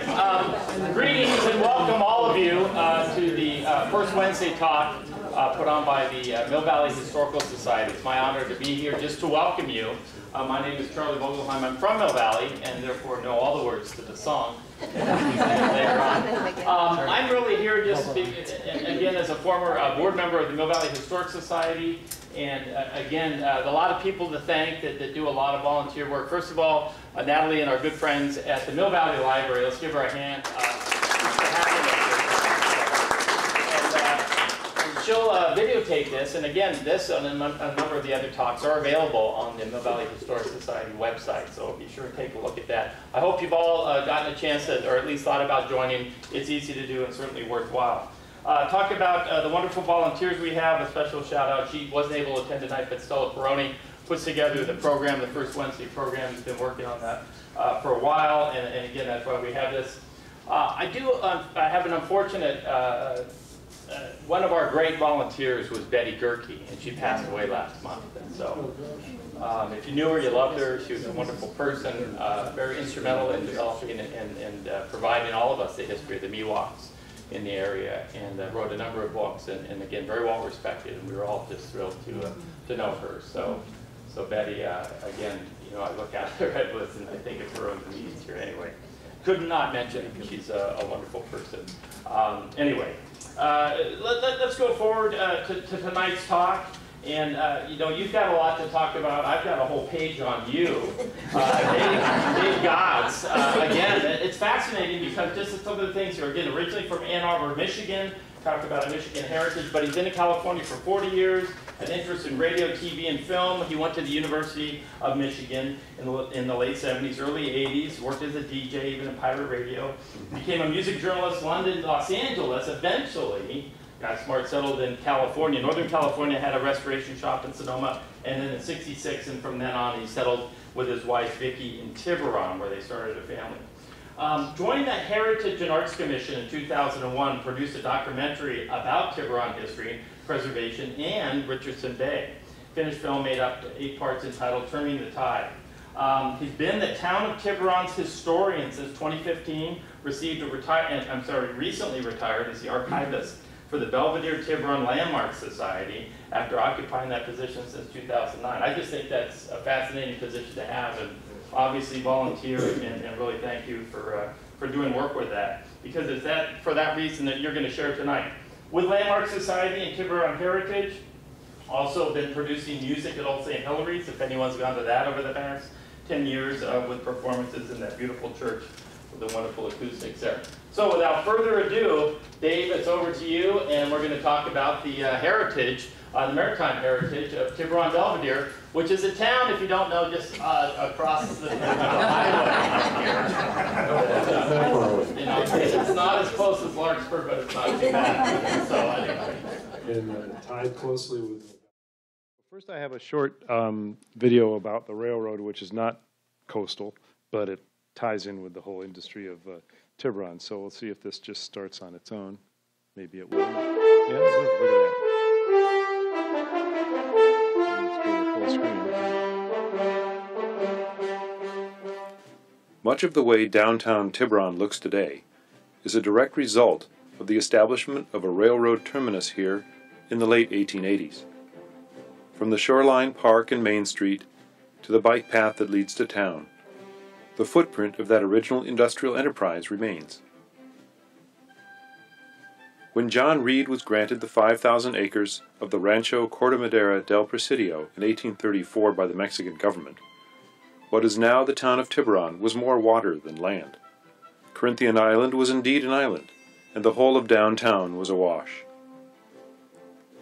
right. Greetings and welcome all of you to the first Wednesday talk put on by the Mill Valley Historical Society. It's my honor to be here just to welcome you. My name is Charlie Vogelheim. I'm from Mill Valley and therefore know all the words to the song. Later on. I'm really here just again as a former board member of the Mill Valley Historic Society, and again a lot of people to thank that do a lot of volunteer work. First of all, Natalie and our good friends at the Mill Valley Library. Let's give her a hand for having us. And she'll videotape this, and again, this and a number of the other talks are available on the Mill Valley Historic Society website, so be sure to take a look at that. I hope you've all gotten a chance to, or at least thought about joining. It's easy to do and certainly worthwhile. Talk about the wonderful volunteers we have. A special shout out. She wasn't able to attend tonight, but Stella Peroni puts together the program, the first Wednesday program. Has been working on that for a while, and again, that's why we have this. I have an unfortunate, one of our great volunteers was Betty Gerke, and she passed away last month. And so if you knew her, you loved her. She was a wonderful person, very instrumental in developing and providing all of us the history of the Miwoks in the area, and wrote a number of books, and again, very well respected, and we were all just thrilled to know her. So Betty, again, you know, I look at her red list and I think of her on the meetings here anyway. Could not mention it because she's a wonderful person. Anyway, let's go forward to tonight's talk. And you know, you've got a lot to talk about. I've got a whole page on you. Dave Gotz. Again, it's fascinating because just some of the things here, again, originally from Ann Arbor, Michigan, talked about a Michigan heritage, but he's been in California for 40 years, an interest in radio, TV, and film. He went to the University of Michigan in the late 70s, early 80s, worked as a DJ, even in pirate radio, became a music journalist, London, Los Angeles, eventually got smart, settled in California. Northern California, had a restoration shop in Sonoma, and then in '66, and from then on, he settled with his wife, Vicki, in Tiburon, where they started a family. Joined the Heritage and Arts Commission in 2001, produced a documentary about Tiburon history, preservation, and Richardson Bay. Finished film made up 8 parts entitled Turning the Tide. He's been the Town of Tiburon's historian since 2015, received a recently retired as the archivist for the Belvedere Tiburon Landmark Society after occupying that position since 2009. I just think that's a fascinating position to have, and obviously volunteer, and really thank you for doing work with that, because it's for that reason that you're going to share tonight. With Landmark Society and Tiburon Heritage, also been producing music at Old St. Hilary's, if anyone's gone to that over the past 10 years, with performances in that beautiful church with the wonderful acoustics there. So without further ado, Dave, it's over to you, and we're going to talk about the heritage, the maritime heritage of Tiburon Belvedere, which is a town, if you don't know, just across the highway here. You know, it's not as close as Larkspur, but it's not too bad. So anyway. And tied closely with. First, I have a short video about the railroad, which is not coastal, but it ties in with the whole industry of Tiburon. So we'll see if this just starts on its own. Maybe it will. Yeah, look at that. Let's go to full screen. Much of the way downtown Tiburon looks today is a direct result of the establishment of a railroad terminus here in the late 1880s. From the Shoreline Park and Main Street to the bike path that leads to town, the footprint of that original industrial enterprise remains. When John Reed was granted the 5,000 acres of the Rancho Corte Madera del Presidio in 1834 by the Mexican government, what is now the town of Tiburon was more water than land. Corinthian Island was indeed an island, and the whole of downtown was awash.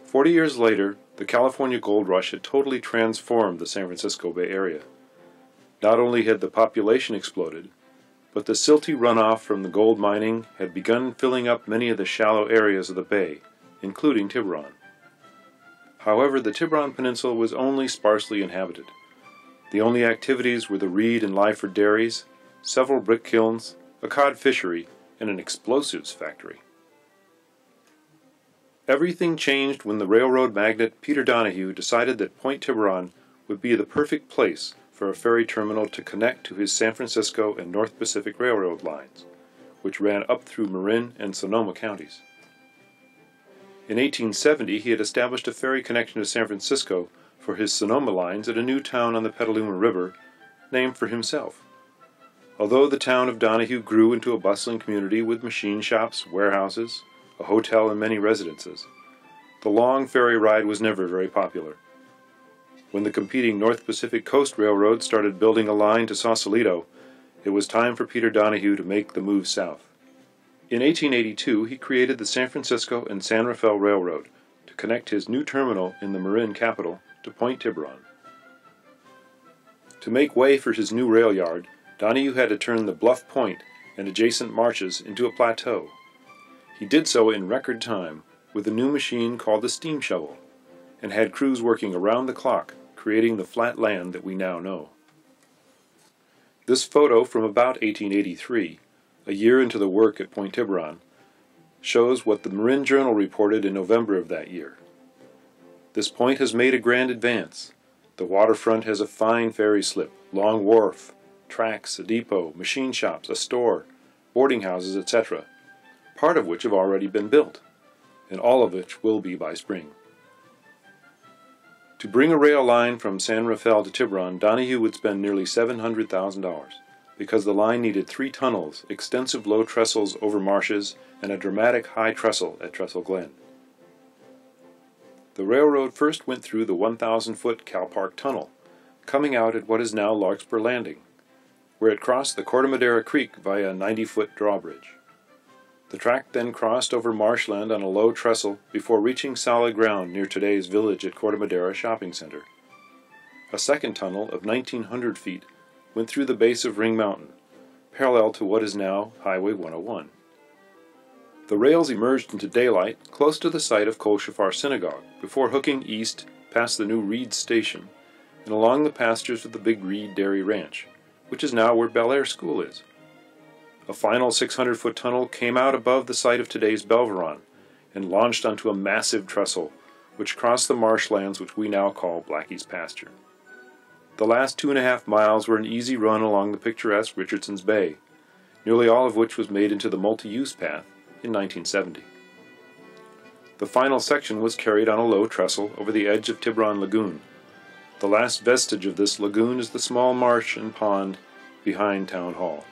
40 years later, the California gold rush had totally transformed the San Francisco Bay Area. Not only had the population exploded, but the silty runoff from the gold mining had begun filling up many of the shallow areas of the bay, including Tiburon. However, the Tiburon Peninsula was only sparsely inhabited. The only activities were the Reed and Lyford dairies, several brick kilns, a cod fishery, and an explosives factory. Everything changed when the railroad magnate Peter Donahue decided that Point Tiburon would be the perfect place for a ferry terminal to connect to his San Francisco and North Pacific Railroad lines. which ran up through Marin and Sonoma counties. In 1870, he had established a ferry connection to San Francisco for his Sonoma lines at a new town on the Petaluma River, named for himself. Although the town of Donahue grew into a bustling community with machine shops, warehouses, a hotel, and many residences, the long ferry ride was never very popular. When the competing North Pacific Coast Railroad started building a line to Sausalito, it was time for Peter Donahue to make the move south. In 1882, he created the San Francisco and San Rafael Railroad to connect his new terminal in the Marin capital to Point Tiburon. To make way for his new rail yard, Donahue had to turn the bluff point and adjacent marshes into a plateau. He did so in record time with a new machine called the steam shovel, and had crews working around the clock, creating the flat land that we now know. This photo from about 1883, a year into the work at Point Tiburon, shows what the Marin Journal reported in November of that year. This point has made a grand advance. The waterfront has a fine ferry slip, long wharf, tracks, a depot, machine shops, a store, boarding houses, etc., part of which have already been built, and all of which will be by spring. To bring a rail line from San Rafael to Tiburon, Donahue would spend nearly $700,000, because the line needed 3 tunnels, extensive low trestles over marshes, and a dramatic high trestle at Trestle Glen. The railroad first went through the 1,000-foot Cal Park Tunnel, coming out at what is now Larkspur Landing, where it crossed the Madera Creek via a 90-foot drawbridge. The track then crossed over marshland on a low trestle before reaching solid ground near today's village at Madera Shopping Center. A second tunnel of 1,900 feet went through the base of Ring Mountain, parallel to what is now Highway 101. The rails emerged into daylight close to the site of Kol Shafar Synagogue before hooking east past the new Reed Station and along the pastures of the Big Reed Dairy Ranch, which is now where Bel Air School is. A final 600-foot tunnel came out above the site of today's Belvedere and launched onto a massive trestle, which crossed the marshlands which we now call Blackie's Pasture. The last 2.5 miles were an easy run along the picturesque Richardson's Bay, nearly all of which was made into the multi-use path in 1970. The final section was carried on a low trestle over the edge of Tiburon Lagoon. The last vestige of this lagoon is the small marsh and pond behind Town Hall.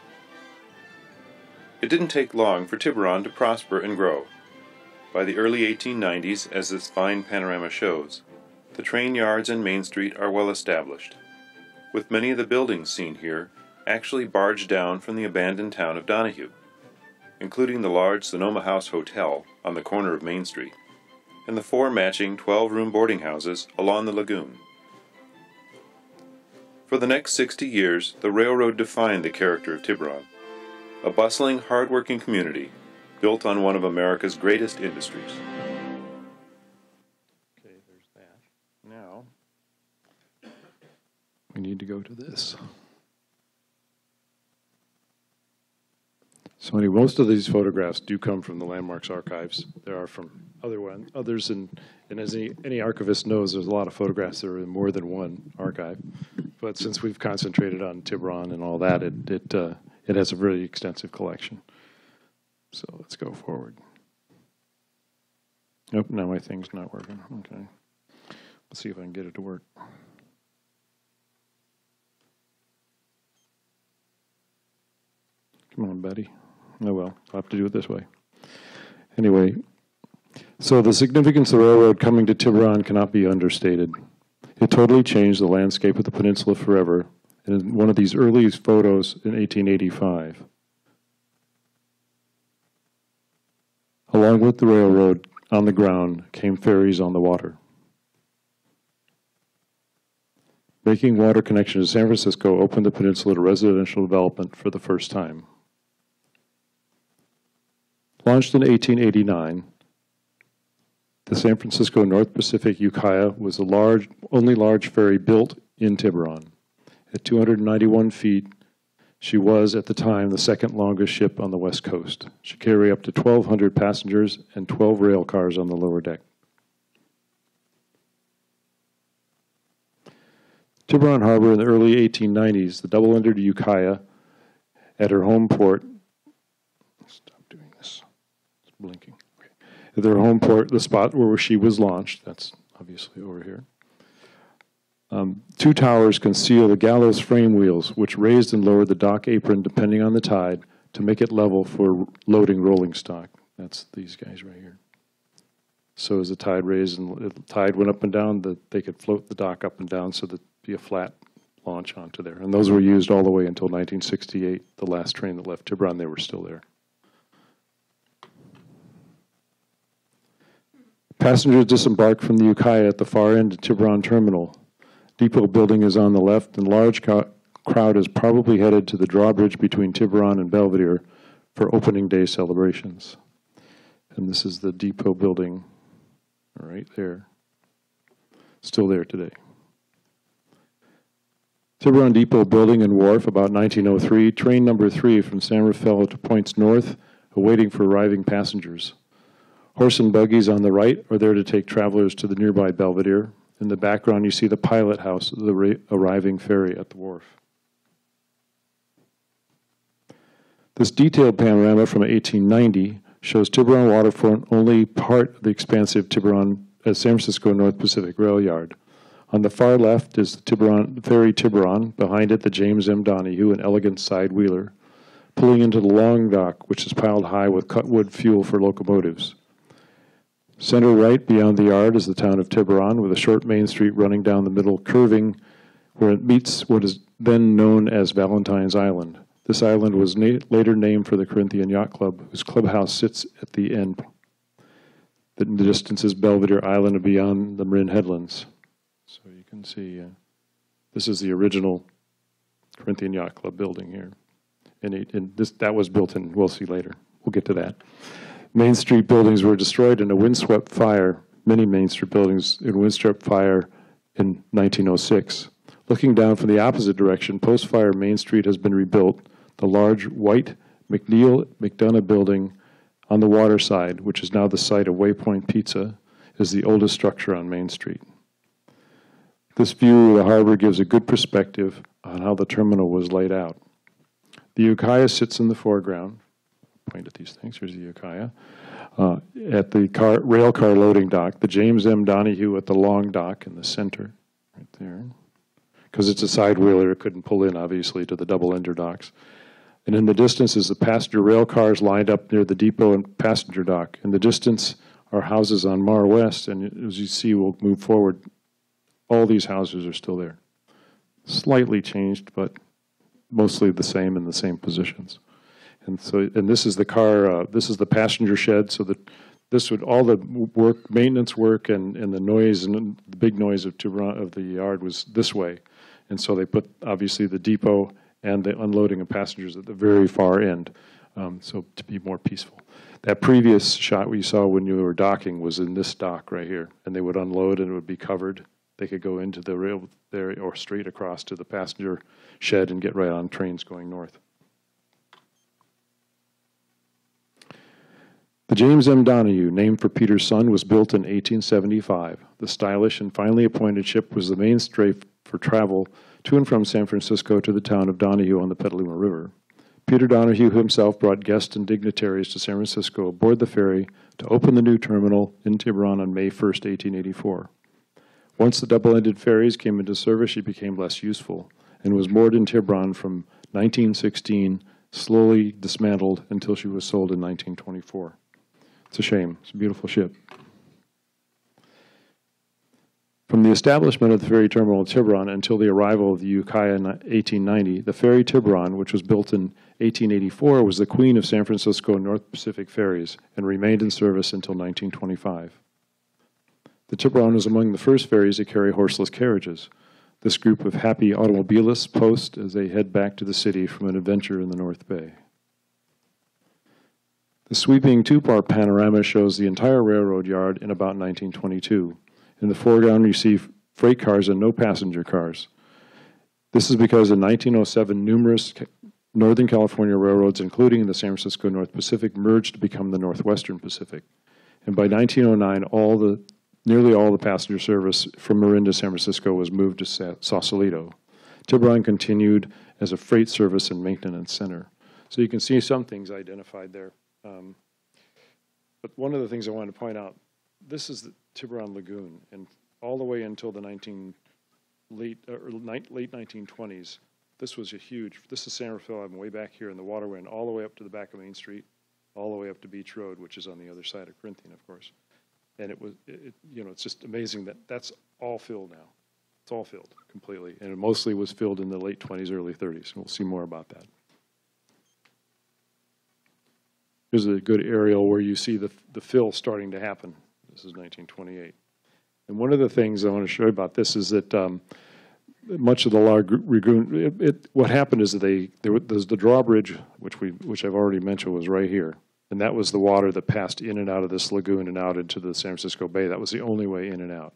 It didn't take long for Tiburon to prosper and grow. By the early 1890s, as this fine panorama shows, the train yards and Main Street are well established, with many of the buildings seen here actually barged down from the abandoned town of Donahue, including the large Sonoma House Hotel on the corner of Main Street, and the 4 matching 12-room boarding houses along the lagoon. For the next 60 years, the railroad defined the character of Tiburon, a bustling, hard-working community built on one of America's greatest industries. Okay, there's that. Now, we need to go to this. So anyway, most of these photographs do come from the Landmarks archives. There are from others, and as any archivist knows, there's a lot of photographs that are in more than one archive. But since we've concentrated on Tiburon and all that, it has a really extensive collection. So let's go forward. Nope, now my thing's not working. Okay. Let's see if I can get it to work. Come on, Betty. Oh well, I'll have to do it this way. Anyway, so the significance of the railroad coming to Tiburon cannot be understated. It totally changed the landscape of the peninsula forever. And in one of these earliest photos in 1885, along with the railroad on the ground came ferries on the water. Making water connection to San Francisco opened the peninsula to residential development for the first time. Launched in 1889, the San Francisco North Pacific Ukiah was the only large ferry built in Tiburon. At 291 feet, she was, at the time, the second longest ship on the West Coast. She carried up to 1,200 passengers and 12 rail cars on the lower deck. Tiburon Harbor in the early 1890s, the double-ended Ukiah at her home port blinking. Okay. Their home port, the spot where she was launched, that's obviously over here. Two towers conceal the gallows frame wheels, which raised and lowered the dock apron depending on the tide to make it level for loading rolling stock. That's these guys right here. So as the tide raised and the tide went up and down, they could float the dock up and down so that it'd be a flat launch onto there. And those were used all the way until 1968, the last train that left Tiburon, they were still there. Passengers disembarked from the Ukiah at the far end of Tiburon Terminal. Depot building is on the left, and large crowd is probably headed to the drawbridge between Tiburon and Belvedere for opening day celebrations. And this is the depot building right there. Still there today. Tiburon Depot building and wharf, about 1903, train number 3 from San Rafael to points north, awaiting for arriving passengers. Horse and buggies on the right are there to take travelers to the nearby Belvedere. In the background, you see the pilot house of the arriving ferry at the wharf. This detailed panorama from 1890 shows Tiburon waterfront only part of the expansive Tiburon San Francisco North Pacific Rail Yard. On the far left is the ferry Tiburon, behind it the James M. Donahue, an elegant side wheeler, pulling into the long dock, which is piled high with cut wood fuel for locomotives. Center right beyond the yard is the town of Tiburon, with a short main street running down the middle, curving where it meets what is then known as Valentine's Island. This island was later named for the Corinthian Yacht Club, whose clubhouse sits at the end. In the distance is Belvedere Island and beyond the Marin Headlands. So you can see this is the original Corinthian Yacht Club building here. And that was built in, we'll see later. We'll get to that. Main Street buildings were destroyed in a windswept fire, many Main Street buildings in windswept fire in 1906. Looking down from the opposite direction, post-fire Main Street has been rebuilt. The large white McDonough building on the water side, which is now the site of Waypoint Pizza, is the oldest structure on Main Street. This view of the harbor gives a good perspective on how the terminal was laid out. The Ukiah sits in the foreground. Point at these things. Here's the Ukiah. At the rail car loading dock, the James M. Donahue at the long dock in the center, right there. Because it's a side wheeler, it couldn't pull in, obviously, to the double-ender docks. And in the distance is the passenger rail cars lined up near the depot and passenger dock. In the distance are houses on Mar West, and as you see, we'll move forward. All these houses are still there. Slightly changed, but mostly the same in the same positions. And this is the car. This is the passenger shed. So that this would all the work, maintenance work, and the noise and the big noise of the yard was this way. And so they put obviously the depot and the unloading of passengers at the very far end, so to be more peaceful. That previous shot we saw when you were docking was in this dock right here, and they would unload and it would be covered. They could go into the rail there or straight across to the passenger shed and get right on trains going north. The James M. Donahue, named for Peter's son, was built in 1875. The stylish and finely appointed ship was the mainstay for travel to and from San Francisco to the town of Donahue on the Petaluma River. Peter Donahue himself brought guests and dignitaries to San Francisco aboard the ferry to open the new terminal in Tiburon on May 1st, 1884. Once the double-ended ferries came into service, she became less useful and was moored in Tiburon from 1916, slowly dismantled until she was sold in 1924. It's a shame. It's a beautiful ship. From the establishment of the ferry terminal at Tiburon until the arrival of the Ukiah in 1890, the ferry Tiburon, which was built in 1884, was the queen of San Francisco North Pacific ferries and remained in service until 1925. The Tiburon was among the first ferries to carry horseless carriages. This group of happy automobilists post as they head back to the city from an adventure in the North Bay. The sweeping two-part panorama shows the entire railroad yard in about 1922. In the foreground, you see freight cars and no passenger cars. This is because in 1907, numerous Northern California railroads, including the San Francisco North Pacific, merged to become the Northwestern Pacific. And by 1909, nearly all the passenger service from Marin to San Francisco was moved to Sausalito. Tiburon continued as a freight service and maintenance center. So you can see some things identified there. But one of the things I wanted to point out, this is the Tiburon Lagoon, and all the way until the late 1920s, this was a huge, this is San Rafael Island way back here, and the water went all the way up to the back of Main Street, all the way up to Beach Road, which is on the other side of Corinthian, of course. And it was, you know, it's just amazing that that's all filled now. It's all filled completely, and it mostly was filled in the late 20s, early 30s. We'll see more about that. Here's a good aerial where you see the fill starting to happen. This is 1928. And one of the things I want to show you about this is that much of the lagoon, what happened is that there's the drawbridge, which I've already mentioned, was right here. And that was the water that passed in and out of this lagoon and out into the San Francisco Bay. That was the only way in and out.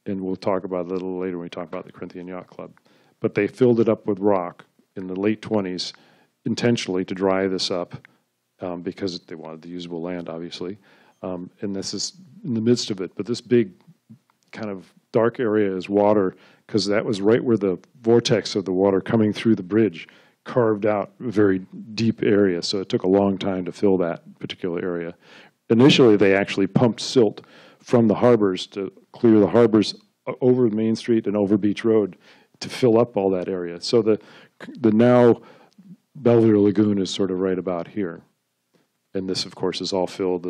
And we'll talk about it a little later when we talk about the Corinthian Yacht Club. But they filled it up with rock in the late 20s intentionally to dry this up because they wanted the usable land, obviously. And this is in the midst of it. But this big kind of dark area is water because that was right where the vortex of the water coming through the bridge carved out a very deep area. So it took a long time to fill that particular area. Initially, they actually pumped silt from the harbors to clear the harbors over Main Street and over Beach Road to fill up all that area. So the now Belvedere Lagoon is sort of right about here. And this, of course, is all filled,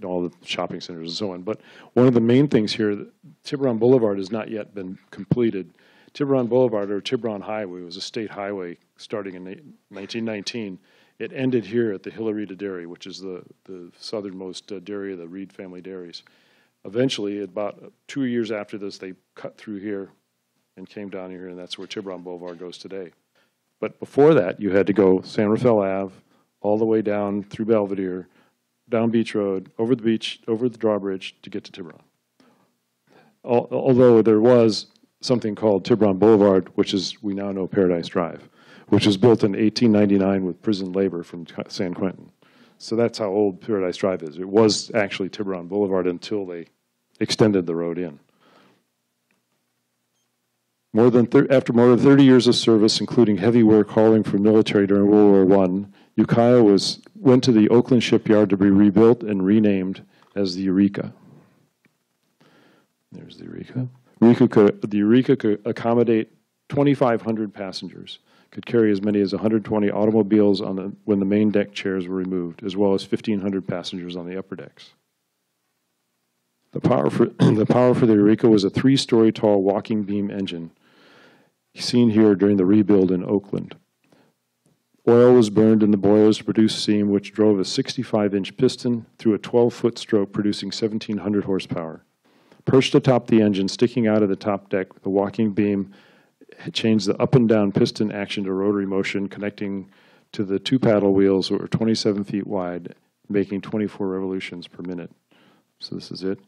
all the shopping centers and so on. But one of the main things here, Tiburon Boulevard has not yet been completed. Tiburon Boulevard, or Tiburon Highway, was a state highway starting in 1919. It ended here at the Hillerita Dairy, which is the southernmost dairy of the Reed family dairies. Eventually, about 2 years after this, they cut through here and came down here, and that's where Tiburon Boulevard goes today. But before that, you had to go San Rafael Ave, all the way down through Belvedere, down Beach Road, over the beach, over the drawbridge to get to Tiburon. Although there was something called Tiburon Boulevard, which is, we now know, Paradise Drive, which was built in 1899 with prison labor from San Quentin. So that's how old Paradise Drive is. It was actually Tiburon Boulevard until they extended the road in. After more than 30 years of service, including heavy work hauling for military during World War I, Ukiah went to the Oakland shipyard to be rebuilt and renamed as the Eureka. There's the Eureka. The Eureka could accommodate 2,500 passengers, could carry as many as 120 automobiles when the main deck chairs were removed, as well as 1,500 passengers on the upper decks. The power for the Eureka was a 3-story tall walking beam engine, seen here during the rebuild in Oakland. Oil was burned in the boilers to produce steam, which drove a 65-inch piston through a 12-foot stroke, producing 1,700 horsepower. Perched atop the engine, sticking out of the top deck, the walking beam changed the up and down piston action to rotary motion, connecting to the 2 paddle wheels that were 27 feet wide, making 24 revolutions per minute. So this is it.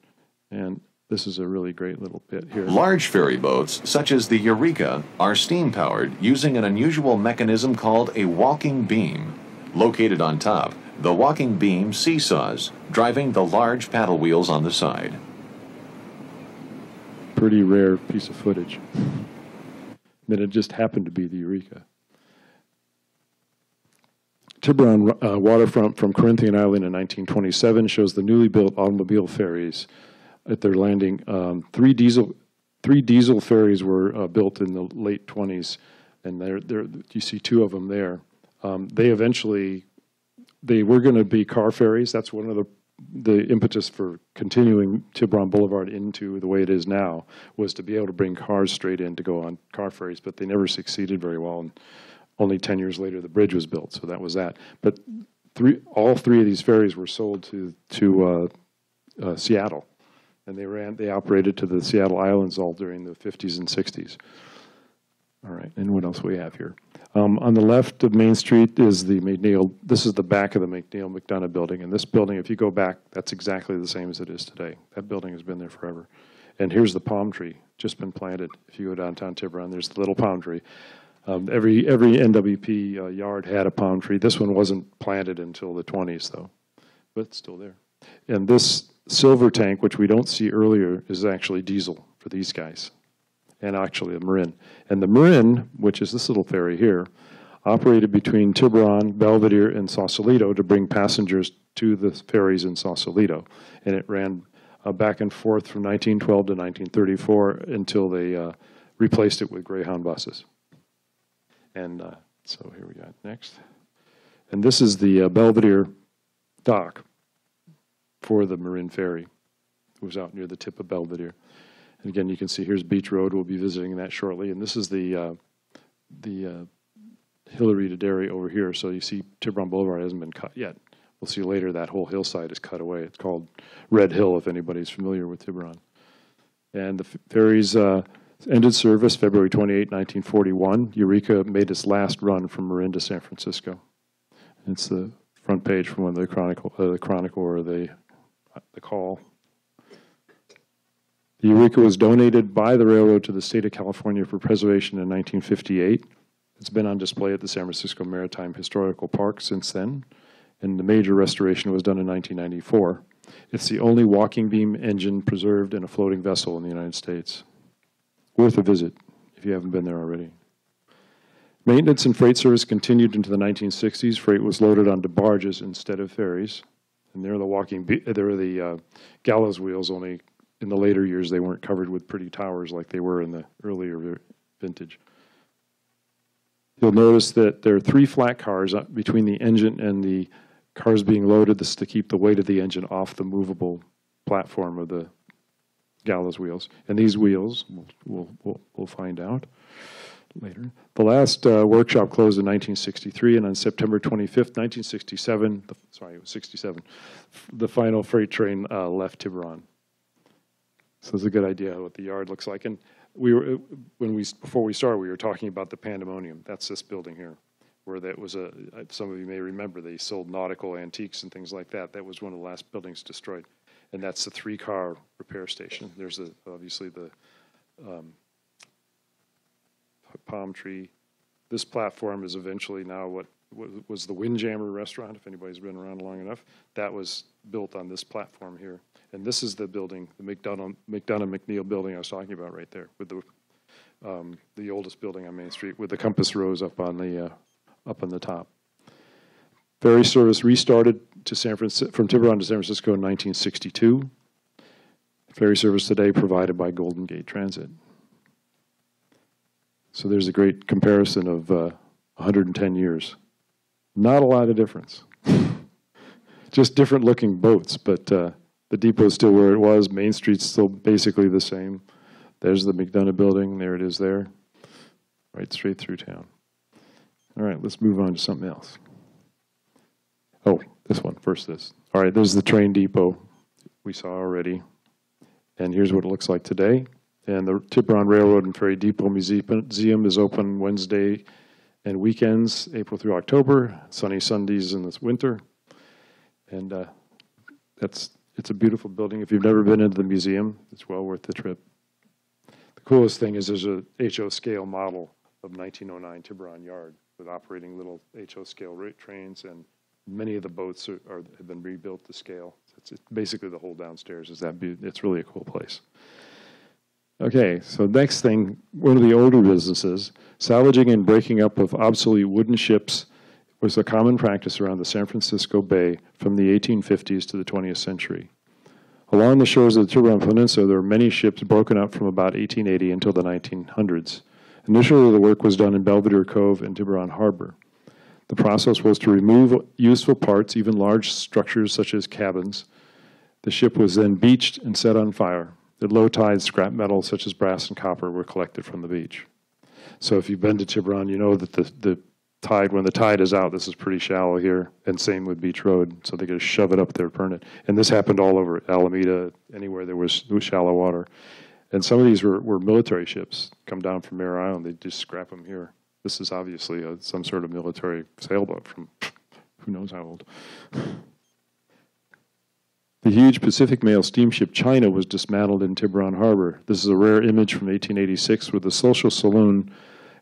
And this is a really great little bit here. Large ferry boats, such as the Eureka, are steam-powered using an unusual mechanism called a walking beam. Located on top, the walking beam seesaws, driving the large paddle wheels on the side. Pretty rare piece of footage. Then it just happened to be the Eureka. Tiburon waterfront from Corinthian Island in 1927 shows the newly built automobile ferries at their landing. Three diesel ferries were built in the late 20s, and you see 2 of them there. They were going to be car ferries. That's one of the impetus for continuing Tiburon Boulevard into the way it is now, was to be able to bring cars straight in to go on car ferries, but they never succeeded very well. And only 10 years later, the bridge was built, so that was that. But all 3 of these ferries were sold to Seattle. And they operated to the Seattle Islands all during the 50s and 60s. All right, and what else we have here? On the left of Main Street is the McNeil. This is the back of the McNeil McDonough building. And this building, if you go back, that's exactly the same as it is today. That building has been there forever. And here's the palm tree, just been planted. If you go downtown Tiburon, there's the little palm tree. Every NWP yard had a palm tree. This one wasn't planted until the 20s, though, but it's still there. And this silver tank, which we don't see earlier, is actually diesel for these guys, and actually a Marin. And the Marin, which is this little ferry here, operated between Tiburon, Belvedere, and Sausalito to bring passengers to the ferries in Sausalito. And it ran back and forth from 1912 to 1934 until they replaced it with Greyhound buses. And so here we got next. And this is the Belvedere dock for the Marin ferry. It was out near the tip of Belvedere. And again, you can see here's Beach Road. We'll be visiting that shortly. And this is the Hillary to Derry over here. So you see Tiburon Boulevard hasn't been cut yet. We'll see later that whole hillside is cut away. It's called Red Hill, if anybody's familiar with Tiburon. And the ferries ended service February 28, 1941. Eureka made its last run from Marin to San Francisco. It's the front page from one of the Chronicle or the Call. The Eureka was donated by the railroad to the state of California for preservation in 1958. It's been on display at the San Francisco Maritime Historical Park since then, and the major restoration was done in 1994. It's the only walking beam engine preserved in a floating vessel in the United States. Worth a visit if you haven't been there already. Maintenance and freight service continued into the 1960s. Freight was loaded onto barges instead of ferries, and they're the gallows wheels, only in the later years they weren't covered with pretty towers like they were in the earlier vintage. You'll notice that there are 3 flat cars between the engine and the cars being loaded. This is to keep the weight of the engine off the movable platform of the gallows wheels. And these wheels, we'll find out later. The last workshop closed in 1963, and on September 25th, 1967, sorry, it was 67, the final freight train left Tiburon. So it's a good idea what the yard looks like. And we were, before we started, we were talking about the Pandemonium. That's this building here, where that was some of you may remember, they sold nautical antiques and things like that. That was one of the last buildings destroyed. And that's the 3-car repair station. There's obviously the palm tree. This platform is eventually now what was the Windjammer restaurant, if anybody's been around long enough. That was built on this platform here. And this is the building, the McDonough-McNeil building I was talking about right there, with the oldest building on Main Street, with the compass rose up on the top. Ferry service restarted to from Tiburon to San Francisco in 1962. Ferry service today provided by Golden Gate Transit. So there's a great comparison of 110 years. Not a lot of difference. Just different looking boats, but the depot's still where it was. Main Street's still basically the same. There's the McDonough building. There it is there. Right straight through town. All right, let's move on to something else. Oh, this one, first this. All right, there's the train depot we saw already. And here's what it looks like today. And the Tiburon Railroad and Ferry Depot Museum is open Wednesday and weekends, April through October, sunny Sundays in this winter. And it's a beautiful building. If you've never been into the museum, it's well worth the trip. The coolest thing is there's a HO scale model of 1909 Tiburon Yard with operating little HO scale trains, and many of the boats have been rebuilt to scale. It's basically the whole downstairs is that beautiful. It's really a cool place. Okay, so next thing, one of the older businesses, salvaging and breaking up of obsolete wooden ships was a common practice around the San Francisco Bay from the 1850s to the 20th century. Along the shores of the Tiburon Peninsula, there were many ships broken up from about 1880 until the 1900s. Initially, the work was done in Belvedere Cove and Tiburon Harbor. The process was to remove useful parts, even large structures such as cabins. The ship was then beached and set on fire. At low tide, scrap metals such as brass and copper were collected from the beach. So if you've been to Tiburon, you know that the tide, when the tide is out, this is pretty shallow here, and same with Beach Road, so they could shove it up there, burn it. And this happened all over Alameda, anywhere there was shallow water. And some of these were military ships, come down from Mare Island, they just scrap them here. This is obviously some sort of military sailboat from who knows how old. The huge Pacific Mail steamship China was dismantled in Tiburon Harbor. This is a rare image from 1886 where the social saloon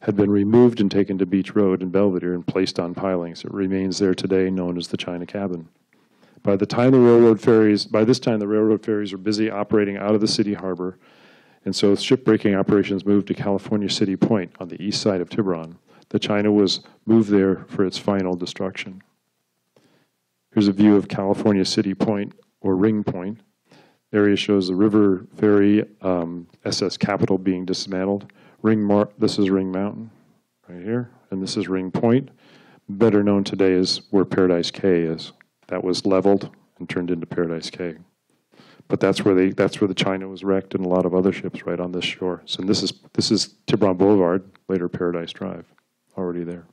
had been removed and taken to Beach Road in Belvedere and placed on pilings. It remains there today, known as the China Cabin. By this time, the railroad ferries were busy operating out of the city harbor, and so shipbreaking operations moved to California City Point on the east side of Tiburon. The China was moved there for its final destruction. Here's a view of California City Point, or Ring Point. The area shows the river ferry, SS Capitol being dismantled. This is Ring Mountain, right here, and this is Ring Point. Better known today as where Paradise Cay is. That was leveled and turned into Paradise Cay. But that's where the China was wrecked, and a lot of other ships right on this shore. So this is Tiburon Boulevard, later Paradise Drive, already there.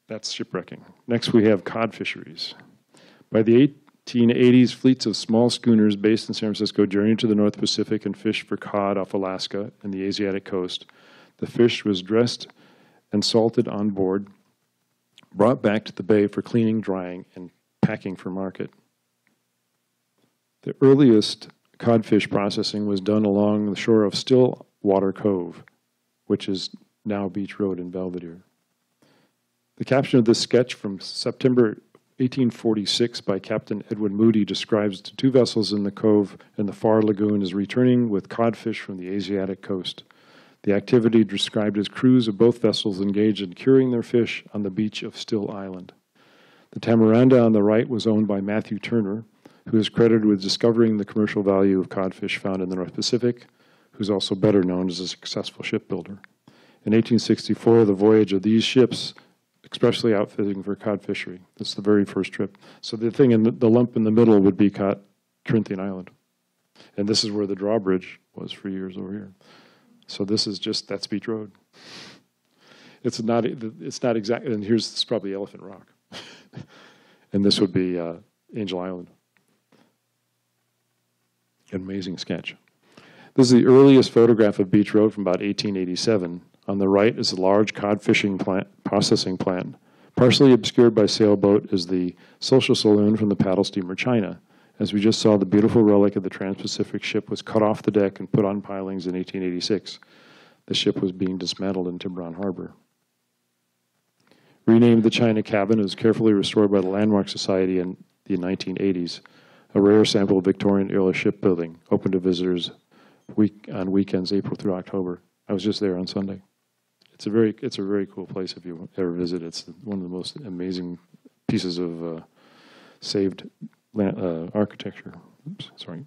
That's shipwrecking. Next we have cod fisheries. By the 1880s, fleets of small schooners based in San Francisco journeyed to the North Pacific and fished for cod off Alaska and the Asiatic coast. The fish was dressed and salted on board, brought back to the bay for cleaning, drying, and packing for market. The earliest codfish processing was done along the shore of Stillwater Cove, which is now Beach Road in Belvedere. The caption of this sketch from September 1846 by Captain Edwin Moody describes the two vessels in the cove and the far lagoon as returning with codfish from the Asiatic coast. The activity described as crews of both vessels engaged in curing their fish on the beach of Still Island. The Tamaranda on the right was owned by Matthew Turner, who is credited with discovering the commercial value of codfish found in the North Pacific, who's also better known as a successful shipbuilder. In 1864, the voyage of these ships expressly outfitting for cod fishery. This is the very first trip. So the thing in the lump in the middle would be Corinthian Island. And this is where the drawbridge was for years over here. So this is that's Beach Road. It's not exactly, and this is probably Elephant Rock. And this would be Angel Island. An amazing sketch. This is the earliest photograph of Beach Road from about 1887. On the right is a large cod fishing processing plant. Partially obscured by sailboat is the social saloon from the paddle steamer China. As we just saw, the beautiful relic of the Trans-Pacific ship was cut off the deck and put on pilings in 1886. The ship was being dismantled in Tiburon Harbor. Renamed the China Cabin, it was carefully restored by the Landmark Society in the 1980s. A rare sample of Victorian-era shipbuilding, open to visitors on weekends, April through October. I was just there on Sunday. It's a very cool place if you ever visit. It's one of the most amazing pieces of saved architecture. Oops, sorry.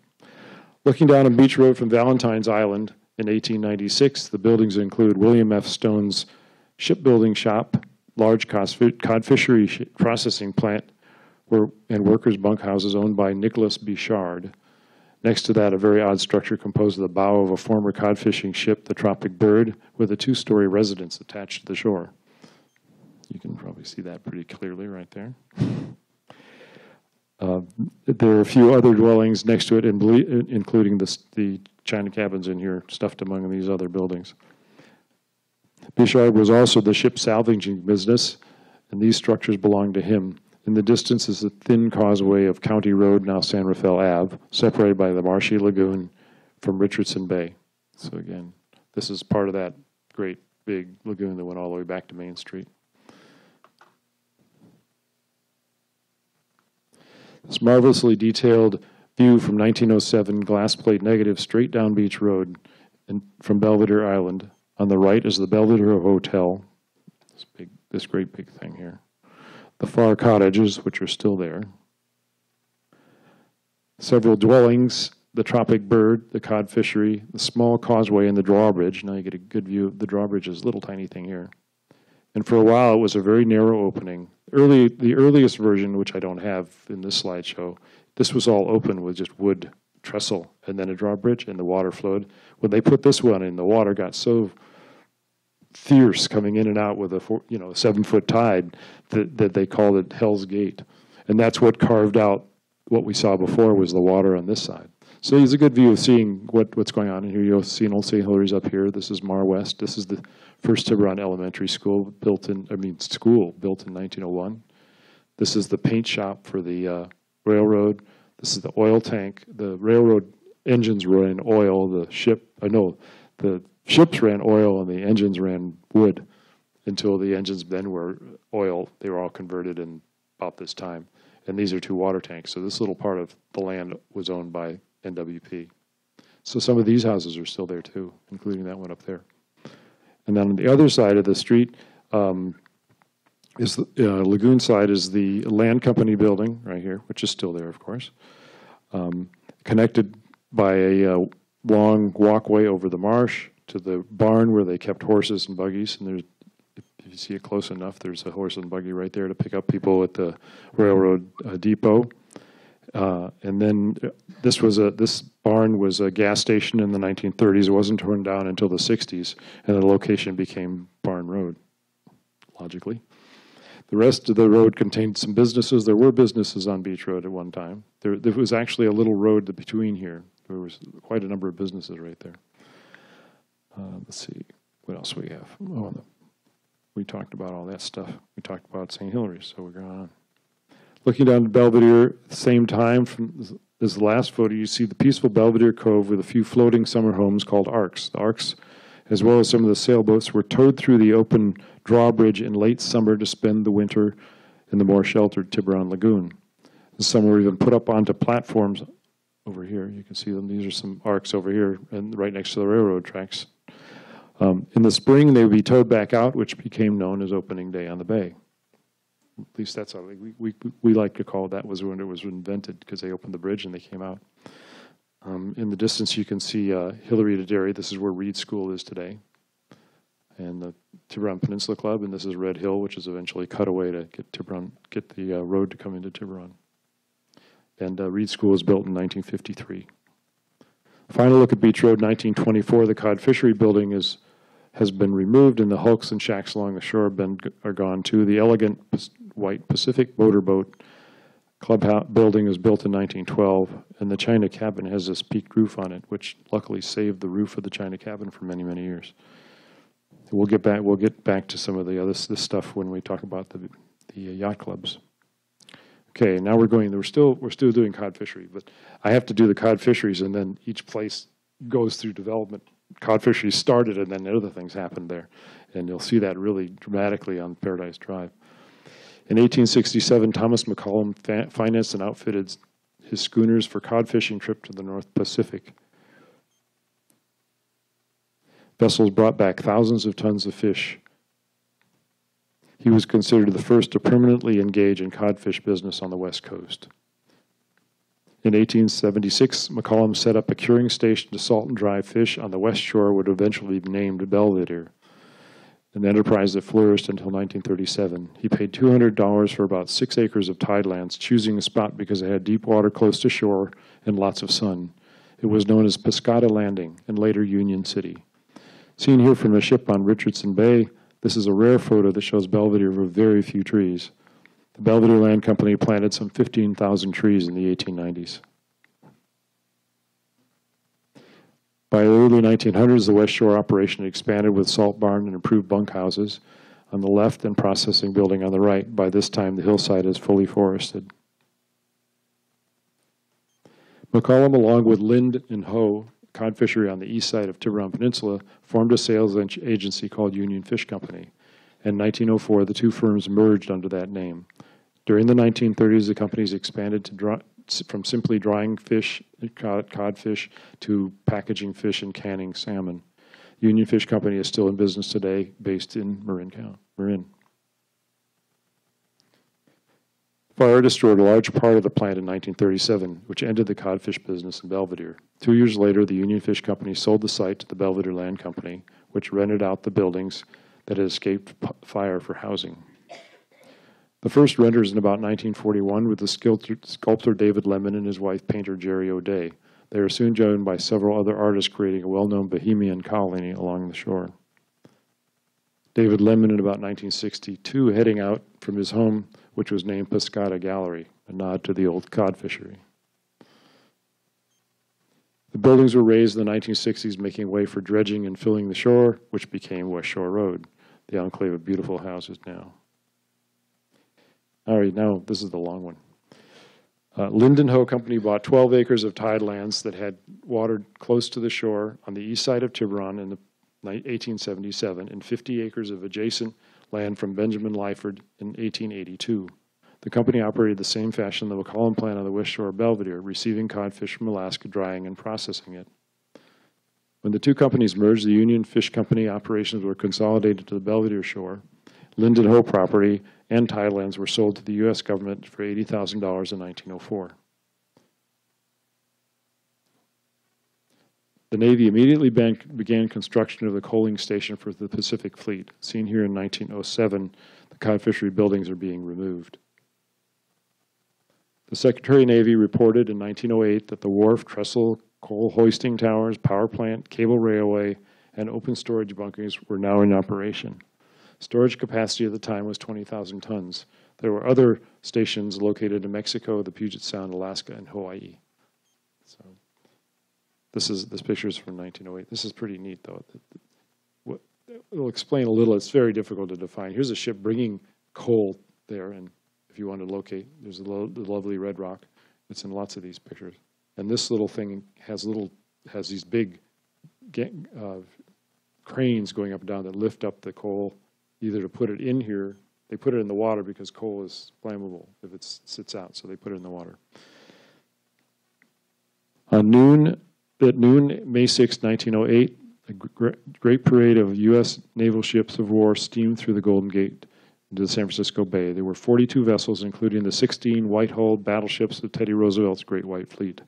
Looking down on Beach Road from Valentine's Island in 1896, the buildings include William F. Stone's shipbuilding shop, large cod fishery processing plant, and workers' bunkhouses owned by Nicholas Bichard. Next to that, a very odd structure composed of the bow of a former cod fishing ship, the Tropic Bird, with a two-story residence attached to the shore. You can probably see that pretty clearly right there. There are a few other dwellings next to it, including the China cabins in here, stuffed among these other buildings. Bichard was also the ship salvaging business, and these structures belonged to him. In the distance is the thin causeway of County Road, now San Rafael Ave, separated by the marshy lagoon from Richardson Bay. So again, this is part of that great big lagoon that went all the way back to Main Street. This marvelously detailed view from 1907 glass plate negative straight down Beach Road from Belvedere Island. On the right is the Belvedere Hotel, this great big thing here. The far cottages, which are still there. Several dwellings, the Tropic Bird, the cod fishery, the small causeway, and the drawbridge. Now you get a good view of the drawbridge, is a little tiny thing here. And for a while, it was a very narrow opening. The earliest version, which I don't have in this slideshow, this was all open with just wood trestle and then a drawbridge, and the water flowed. When they put this one in, the water got so fierce coming in and out with a 7-foot tide that they called it Hell's Gate. And that's what carved out what we saw before was the water on this side. So it's a good view of seeing what's going on in here. You'll see Old St. Hilary's up here. This is Mar West. This is the first Tiburon Elementary School built in 1901. This is the paint shop for the railroad. This is the oil tank. The railroad engines ran oil. The ships ran oil and the engines ran wood until the engines then were oil. They were all converted in about this time. And these are 2 water tanks. So this little part of the land was owned by NWP. So some of these houses are still there too, including that one up there. And then on the other side of the street is the lagoon side is the land company building right here, which is still there, of course, connected by a long walkway over the marsh to the barn where they kept horses and buggies. And there's, if you see it close enough, there's a horse and buggy right there to pick up people at the railroad depot. And then this barn was a gas station in the 1930s. It wasn't torn down until the 60s, and the location became Barn Road, logically. The rest of the road contained some businesses. There were businesses on Beach Road at one time. There was actually a little road between here. There was quite a number of businesses right there. Let's see, what else we have? Oh, we talked about all that stuff. We talked about St. Hilary's, so we're going on. Looking down to Belvedere, at the same time as the last photo, you see the peaceful Belvedere Cove with a few floating summer homes called arks. The arks, as well as some of the sailboats, were towed through the open drawbridge in late summer to spend the winter in the more sheltered Tiburon Lagoon. Some were even put up onto platforms over here. You can see them. These are some arks over here and right next to the railroad tracks. In the spring, they would be towed back out, which became known as opening day on the bay. At least that's how we like to call it. That was when it was invented, because they opened the bridge and they came out. In the distance, you can see Hillary to Derry. This is where Reed School is today, and the Tiburon Peninsula Club. And this is Red Hill, which is eventually cut away to get the road to come into Tiburon. And Reed School was built in 1953. Final look at Beach Road, 1924. The cod fishery building has been removed, and the hulks and shacks along the shore are gone too. The elegant white Pacific motorboat clubhouse building was built in 1912, and the China cabin has this peaked roof on it, which luckily saved the roof of the China cabin for many, many years. We'll get back to some of this stuff when we talk about the yacht clubs. Okay, now we're still doing cod fishery, but I have to do the cod fisheries, and then each place goes through development. Cod fisheries started, and then other things happened there, and you'll see that really dramatically on Paradise Drive. In 1867, Thomas McCollum financed and outfitted his schooners for cod fishing trip to the North Pacific. Vessels brought back thousands of tons of fish. He was considered the first to permanently engage in codfish business on the West Coast. In 1876, McCollum set up a curing station to salt and dry fish on the west shore, would eventually be named Belvedere, an enterprise that flourished until 1937. He paid $200 for about 6 acres of tidelands, choosing a spot because it had deep water close to shore and lots of sun. It was known as Pescata Landing and later Union City. Seen here from a ship on Richardson Bay, this is a rare photo that shows Belvedere with very few trees. The Belvedere Land Company planted some 15,000 trees in the 1890s. By the early 1900s, the West Shore operation expanded with salt barn and improved bunkhouses on the left and processing building on the right. By this time, the hillside is fully forested. McCollum, along with Lind and Ho, cod fishery on the east side of Tiburon Peninsula, formed a sales agency called Union Fish Company. In 1904, the two firms merged under that name. During the 1930s, the companies expanded from simply drying fish, codfish, to packaging fish and canning salmon. Union Fish Company is still in business today, based in Marin. Fire destroyed a large part of the plant in 1937, which ended the codfish business in Belvedere. 2 years later, the Union Fish Company sold the site to the Belvedere Land Company, which rented out the buildings that had escaped fire for housing. The first renters in about 1941 were the sculptor David Lemon and his wife, painter Jerry O'Day. They were soon joined by several other artists, creating a well-known bohemian colony along the shore. David Lemon in about 1962, heading out from his home, which was named Pescata Gallery, a nod to the old cod fishery. The buildings were raised in the 1960s, making way for dredging and filling the shore, which became West Shore Road, the enclave of beautiful houses now. All right, now this is the long one. Lind and Ho Company bought 12 acres of tidelands that had water close to the shore on the east side of Tiburon in 1877 and 50 acres of adjacent land from Benjamin Lyford in 1882. The company operated the same fashion the McCollum plant on the west shore of Belvedere, receiving codfish from Alaska, drying and processing it. When the two companies merged, the Union Fish Company operations were consolidated to the Belvedere shore. Linden Ho property and tidelands were sold to the U.S. government for $80,000 in 1904. The Navy immediately began construction of the coaling station for the Pacific Fleet. Seen here in 1907, the cod fishery buildings are being removed. The Secretary of Navy reported in 1908 that the wharf, trestle, coal hoisting towers, power plant, cable railway, and open storage bunkers were now in operation. Storage capacity at the time was 20,000 tons. There were other stations located in Mexico, the Puget Sound, Alaska, and Hawaii. So this picture is from 1908. This is pretty neat, though. It'll explain a little. It's very difficult to define. Here's a ship bringing coal there, and if you want to locate, there's the lovely red rock. It's in lots of these pictures. And this little thing has these big cranes going up and down that lift up the coal, either to put it in here. They put it in the water because coal is flammable if it sits out, so they put it in the water. At noon, May 6, 1908, a great parade of U.S. naval ships of war steamed through the Golden Gate into the San Francisco Bay. There were 42 vessels, including the 16 white-hulled battleships of Teddy Roosevelt's Great White Fleet.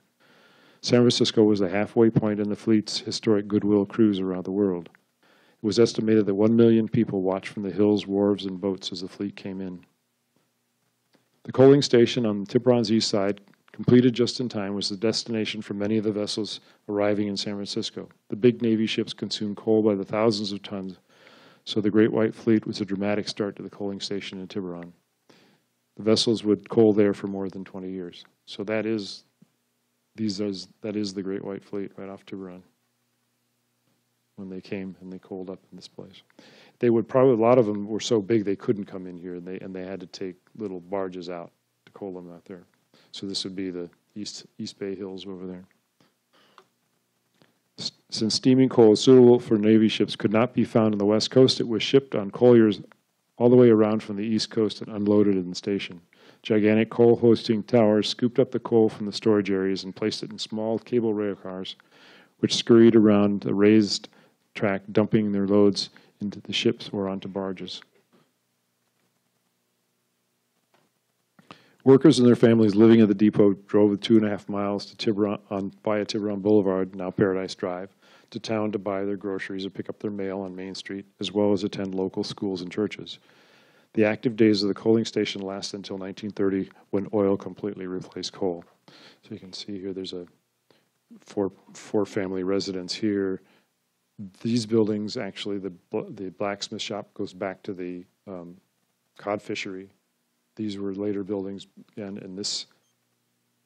San Francisco was the halfway point in the fleet's historic goodwill cruise around the world. It was estimated that 1 million people watched from the hills, wharves, and boats as the fleet came in. The coaling station on Tiburon's east side, completed just in time, was the destination for many of the vessels arriving in San Francisco. The big Navy ships consumed coal by the thousands of tons, so the Great White Fleet was a dramatic start to the coaling station in Tiburon. The vessels would coal there for more than 20 years. So that is the Great White Fleet right off Tiburon when they came and they coaled up in this place. They would probably, a lot of them were so big they couldn't come in here, and they had to take little barges out to coal them out there. So this would be the East Bay Hills over there. Since steaming coal suitable for Navy ships could not be found on the West Coast, it was shipped on colliers all the way around from the East Coast and unloaded in the station. Gigantic coal hoisting towers scooped up the coal from the storage areas and placed it in small cable rail cars, which scurried around the raised track, dumping their loads into the ships or onto barges. Workers and their families living at the depot drove the 2.5 miles to Tiburon via Tiburon Boulevard, now Paradise Drive, to town to buy their groceries or pick up their mail on Main Street, as well as attend local schools and churches. The active days of the coaling station lasted until 1930, when oil completely replaced coal. So you can see here there's a four family residence here. These buildings, actually, the blacksmith shop goes back to the cod fishery. These were later buildings, and this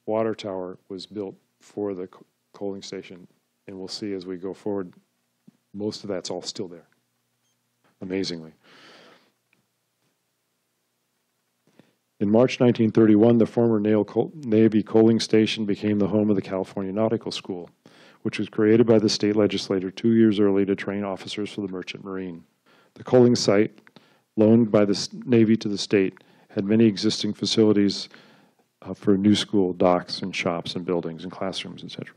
water tower was built for the coaling station. And we'll see as we go forward, most of that's all still there, amazingly. In March 1931, the former Navy coaling station became the home of the California Nautical School, which was created by the state legislature 2 years early to train officers for the Merchant Marine. The coaling site, loaned by the Navy to the state, had many existing facilities for a new school, docks and shops and buildings and classrooms, etc.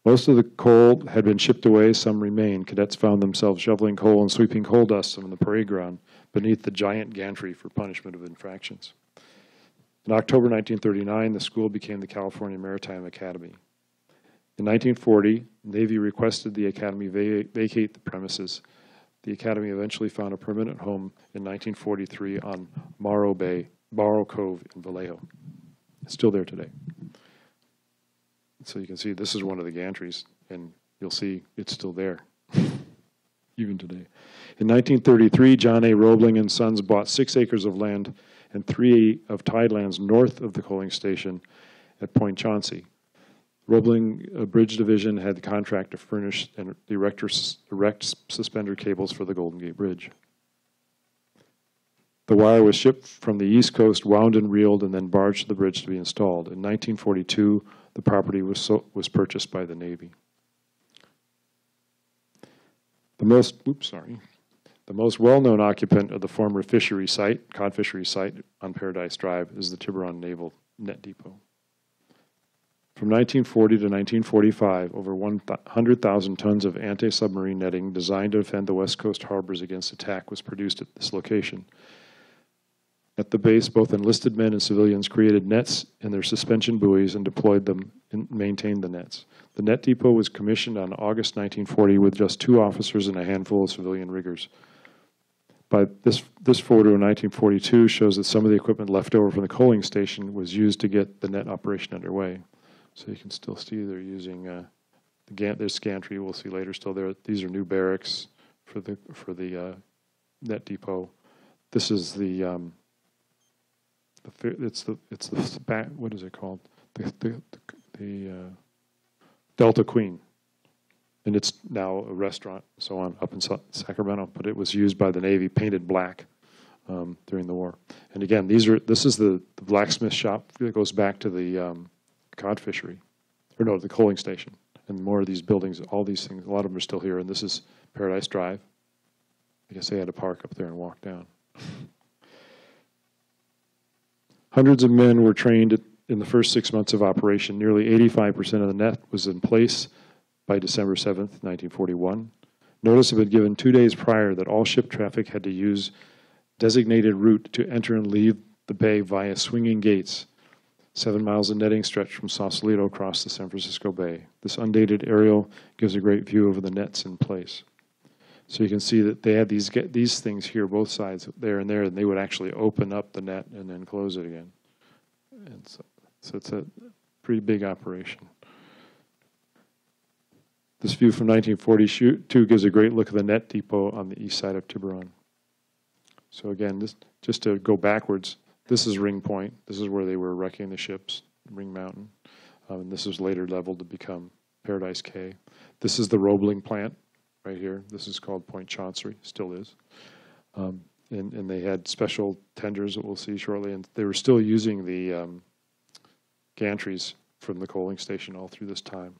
Most of the coal had been shipped away, some remained. Cadets found themselves shoveling coal and sweeping coal dust on the parade ground beneath the giant gantry for punishment of infractions. In October 1939, the school became the California Maritime Academy. In 1940, the Navy requested the Academy vacate the premises. The Academy eventually found a permanent home in 1943 on Morro Cove in Vallejo. It's still there today. So you can see this is one of the gantries, and you'll see it's still there, even today. In 1933, John A. Roebling and Sons bought 6 acres of land and 3 of tidelands north of the coaling station at Point Chauncey. Roebling Bridge Division had the contract to furnish and erect suspender cables for the Golden Gate Bridge. The wire was shipped from the East Coast, wound and reeled, and then barged to the bridge to be installed. In 1942, the property was purchased by the Navy. The most well-known occupant of the former fishery site, cod fishery site on Paradise Drive, is the Tiburon Naval Net Depot. From 1940 to 1945, over 100,000 tons of anti-submarine netting designed to defend the West Coast harbors against attack was produced at this location. At the base, both enlisted men and civilians created nets and their suspension buoys and deployed them and maintained the nets. The net depot was commissioned on August 1940 with just 2 officers and a handful of civilian riggers. But this photo in 1942 shows that some of the equipment left over from the coaling station was used to get the net operation underway. So you can still see they're using there's gantry. We'll see later. Still there. These are new barracks for the net depot. This is the what is it called? The Delta Queen, and it's now a restaurant, so on, up in Sacramento. But it was used by the Navy, painted black during the war. And again, this is the blacksmith shop that goes back to the cod fishery, or no, the coaling station. And more of these buildings, all these things, a lot of them are still here. And this is Paradise Drive. I guess they had to park up there and walk down. Hundreds of men were trained in the first 6 months of operation. Nearly 85% of the net was in place by December 7th, 1941. Notice had been given 2 days prior that all ship traffic had to use designated route to enter and leave the bay via swinging gates. 7 miles of netting stretched from Sausalito across the San Francisco Bay. This undated aerial gives a great view of the nets in place. So you can see that they had these things here, both sides, there and there, and they would actually open up the net and then close it again. And so it's a pretty big operation. This view from 1942 gives a great look at the net depot on the east side of Tiburon. So again, just to go backwards, this is Ring Point. This is where they were wrecking the ships, Ring Mountain. And this was later leveled to become Paradise Cay. This is the Roebling plant right here. This is called Point Chancery, still is. And they had special tenders that we'll see shortly. And they were still using the gantries from the coaling station all through this time.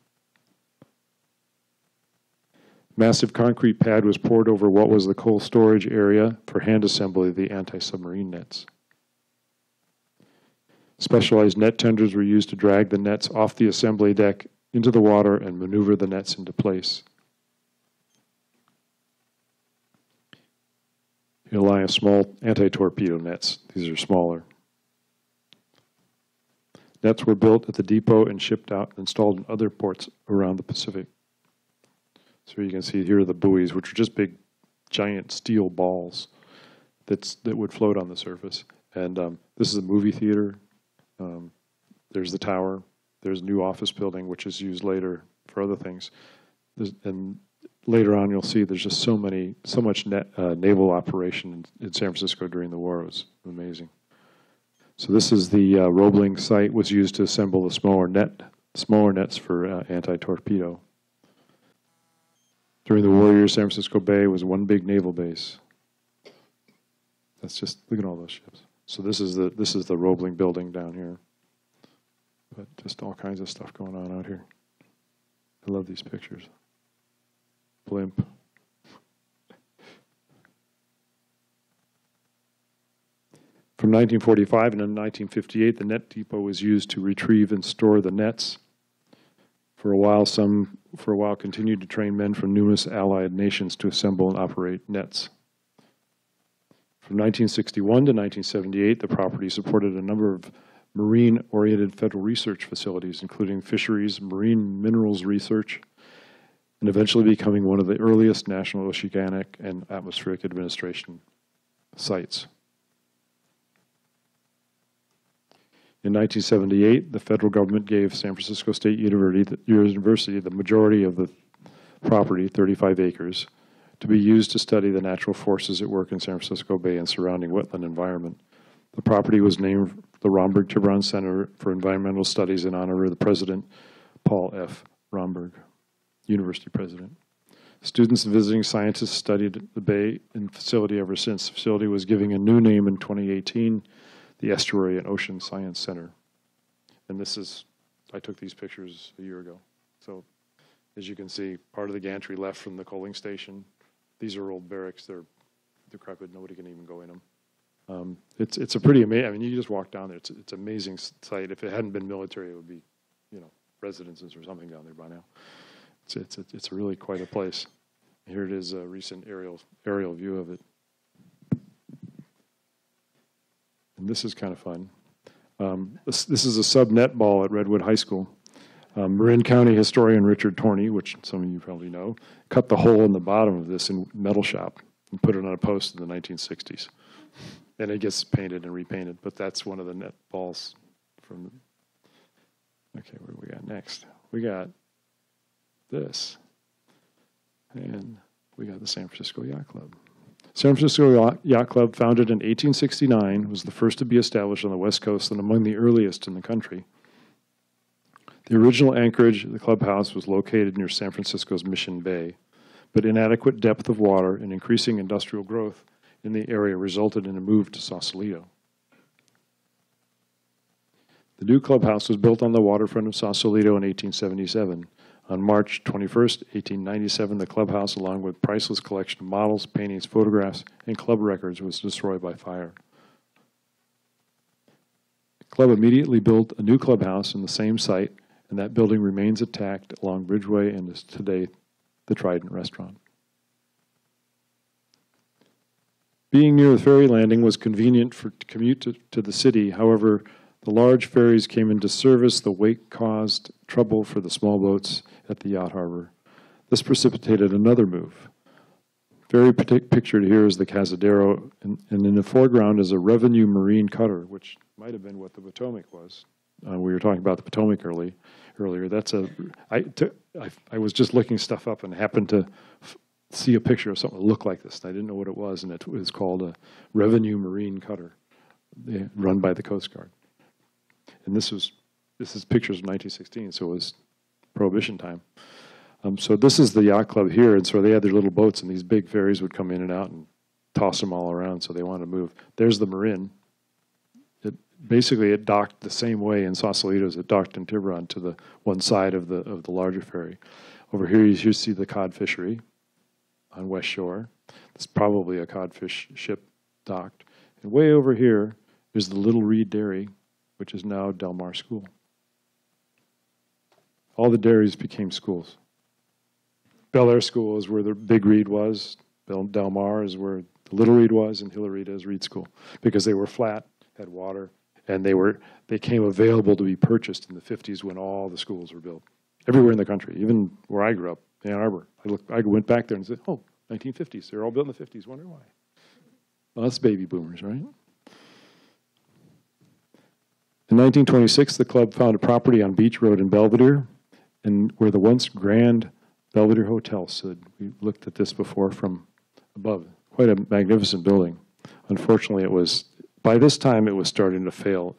Massive concrete pad was poured over what was the coal storage area for hand assembly of the anti-submarine nets. Specialized net tenders were used to drag the nets off the assembly deck into the water and maneuver the nets into place. Here lie small anti-torpedo nets. These are smaller. Nets were built at the depot and shipped out and installed in other ports around the Pacific. So you can see here are the buoys, which are just big, giant steel balls that would float on the surface. And this is a movie theater. There's the tower. There's a new office building, which is used later for other things. And later on, you'll see there's just so much naval operation in San Francisco during the war. It was amazing. So this is the Roebling site, was used to assemble the smaller nets for anti-torpedo. During the war years, San Francisco Bay was one big naval base. That's just, look at all those ships. So this is the Roebling building down here. But just all kinds of stuff going on out here. I love these pictures. Blimp. From 1945 and in 1958, the net depot was used to retrieve and store the nets. For a while, continued to train men from numerous allied nations to assemble and operate nets. From 1961 to 1978, the property supported a number of marine-oriented federal research facilities, including fisheries, marine minerals research, and eventually becoming one of the earliest national oceanic and atmospheric administration sites. In 1978, the federal government gave San Francisco State University the majority of the property, 35 acres, to be used to study the natural forces at work in San Francisco Bay and surrounding wetland environment. The property was named the Romberg Tiburon Center for Environmental Studies in honor of the president, Paul F. Romberg, university president. Students and visiting scientists studied the bay and facility ever since. The facility was given a new name in 2018, the Estuary and Ocean Science Center. And I took these pictures a year ago. So as you can see, part of the gantry left from the coaling station. These are old barracks. They're decrepit. Nobody can even go in them. It's a pretty amazing, I mean, you just walk down there. It's an amazing site. If it hadn't been military, it would be, residences or something down there by now. It's really quite a place. Here it is, a recent aerial view of it. And this is kind of fun. This is a sub-net ball at Redwood High School. Marin County historian Richard Torney, which some of you probably know, cut the hole in the bottom of this in metal shop and put it on a post in the 1960s. And it gets painted and repainted, but that's one of the net balls from. Okay, what do we got next? We got this, and we got the San Francisco Yacht Club. San Francisco Yacht Club, founded in 1869, was the first to be established on the West Coast and among the earliest in the country. The original anchorage, the clubhouse, was located near San Francisco's Mission Bay, but inadequate depth of water and increasing industrial growth in the area resulted in a move to Sausalito. The new clubhouse was built on the waterfront of Sausalito in 1877. On March 21st, 1897, the clubhouse, along with a priceless collection of models, paintings, photographs, and club records, was destroyed by fire. The club immediately built a new clubhouse in the same site, and that building remains intact along Bridgeway and is today the Trident Restaurant. Being near the ferry landing was convenient for commute to the city. However, the large ferries came into service. The wake caused trouble for the small boats at the yacht harbor. This precipitated another move. Very pictured here is the Cazadero, and in the foreground is a revenue marine cutter, which might have been what the Potomac was. We were talking about the Potomac earlier. That's I was just looking stuff up and happened to see a picture of something that looked like this. I didn't know what it was, and it was called a revenue marine cutter, run by the Coast Guard. And this is pictures of 1916, so it was Prohibition time. So this is the yacht club here, and so they had their little boats, and these big ferries would come in and out and toss them all around, so they wanted to move. There's the Marin. Basically, it docked the same way in Sausalito as it docked in Tiburon to the one side of the larger ferry. Over here, you see the cod fishery on West Shore. It's probably a codfish ship docked. And way over here is the Little Reed Dairy, which is now Del Mar School. All the dairies became schools. Bel Air School is where the Big Reed was. Del Mar is where the Little Reed was, and Hillarita is Reed School, because they were flat, had water, and they came available to be purchased in the 50s when all the schools were built. Everywhere in the country, even where I grew up, Ann Arbor. I went back there and said, oh, 1950s. They're all built in the 50s. Wonder why. Well, that's baby boomers, right? In 1926, the club found a property on Beach Road in Belvedere, and where the once grand Belvedere Hotel stood. We looked at this before from above. Quite a magnificent building. Unfortunately, by this time, it was starting to fail.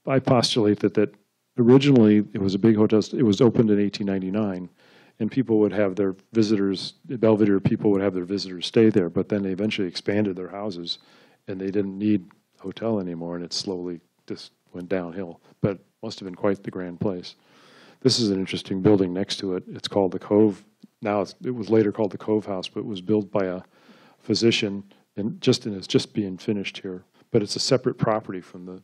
I postulate that originally it was a big hotel. It was opened in 1899, and people would have their visitors, Belvedere people would have their visitors stay there, but then they eventually expanded their houses, and they didn't need a hotel anymore, and it slowly just went downhill. But must have been quite the grand place. This is an interesting building next to it. It's called the Cove. Now it was later called the Cove House, but it was built by a physician, and it's just being finished here. But it's a separate property from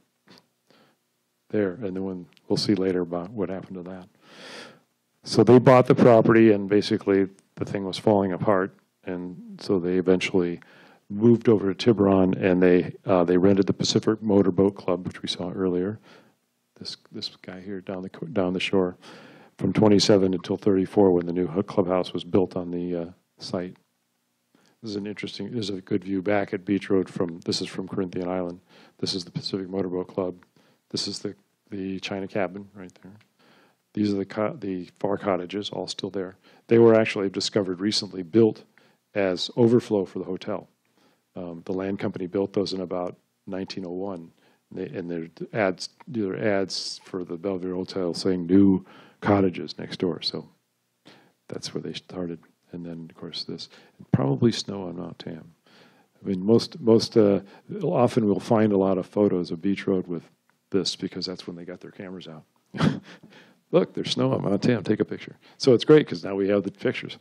there, and then we'll see later about what happened to that. So they bought the property, and basically the thing was falling apart, and so they eventually moved over to Tiburon, and they rented the Pacific Motor Boat Club, which we saw earlier. This guy here down the shore, from 27 until 34, when the new clubhouse was built on the site. This is a good view back at Beach Road this is from Corinthian Island. This is the Pacific Motorboat Club. This is the China cabin right there. These are the Far cottages, all still there. They were actually discovered recently, built as overflow for the hotel. The land company built those in about 1901. And there are ads for the Belvedere Hotel saying new cottages next door. So that's where they started. And then, of course, this. And probably snow on Mount Tam. I mean, often we'll find a lot of photos of Beach Road with this, because that's when they got their cameras out. Look, there's snow on Mount Tam. Take a picture. So it's great, because now we have the pictures,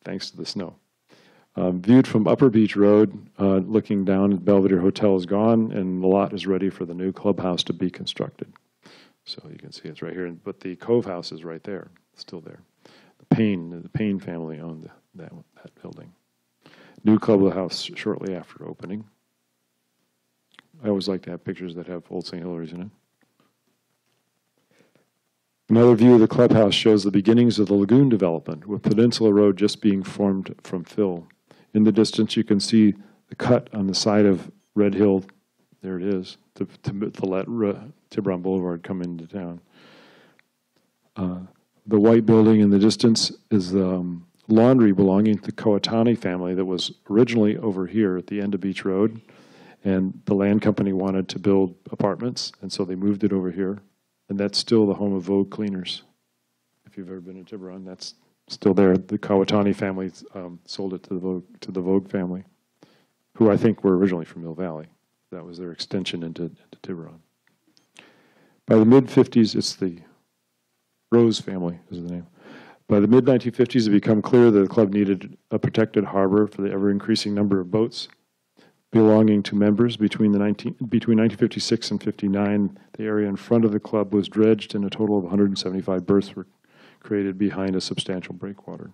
thanks to the snow. Viewed from Upper Beach Road, looking down, the Belvedere Hotel is gone, and the lot is ready for the new clubhouse to be constructed. So you can see it's right here, but the Cove House is right there, still there. The Payne family owned that building. New clubhouse shortly after opening. I always like to have pictures that have Old St. Hilary's in it. Another view of the clubhouse shows the beginnings of the lagoon development, with Peninsula Road just being formed from fill. In the distance, you can see the cut on the side of Red Hill. There it is, to let Tiburon Boulevard come into town. The white building in the distance is the laundry belonging to the Coatani family that was originally over here at the end of Beach Road. And the land company wanted to build apartments, and so they moved it over here. And that's still the home of Vogue Cleaners. If you've ever been to Tiburon, that's still there. The Coatani family sold it to the Vogue family, who I think were originally from Mill Valley. That was their extension into Tiburon. By the mid-50s, it's the Rose family is the name. By the mid-1950s, it became clear that the club needed a protected harbor for the ever-increasing number of boats belonging to members. Between 1956 and 59, the area in front of the club was dredged, and a total of 175 berths were created behind a substantial breakwater.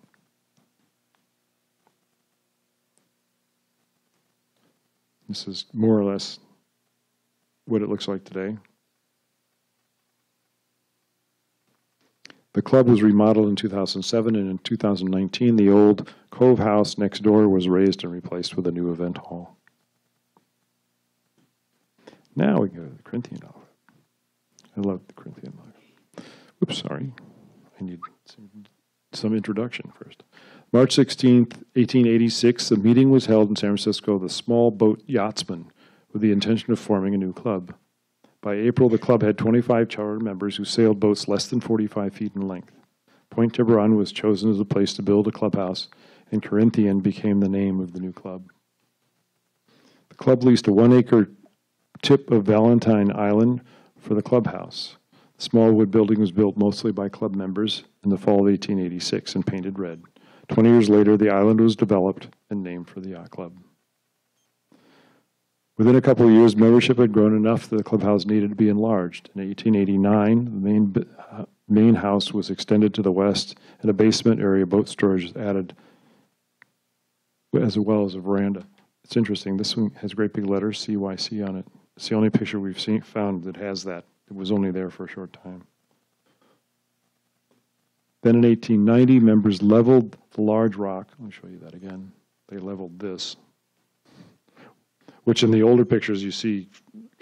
This is more or less what it looks like today. The club was remodeled in 2007, and in 2019, the old Cove House next door was raised and replaced with a new event hall. Now we go to the Corinthian life. I love the Corinthian life. Oops, sorry. I need some introduction first. March 16th, 1886, a meeting was held in San Francisco of the small boat yachtsmen with the intention of forming a new club. By April, the club had 25 charter members who sailed boats less than 45 feet in length. Point Tiburon was chosen as a place to build a clubhouse, and Corinthian became the name of the new club. The club leased a 1-acre tip of Valentine Island for the clubhouse. The small wood building was built mostly by club members in the fall of 1886 and painted red. 20 years later, the island was developed and named for the yacht club. Within a couple of years, membership had grown enough that the clubhouse needed to be enlarged. In 1889, the main house was extended to the west, and a basement area boat storage was added, as well as a veranda. It's interesting. This one has great big letters, CYC, on it. It's the only picture we've found that has that. It was only there for a short time. Then in 1890, members leveled the large rock. Let me show you that again. They leveled this, which in the older pictures you see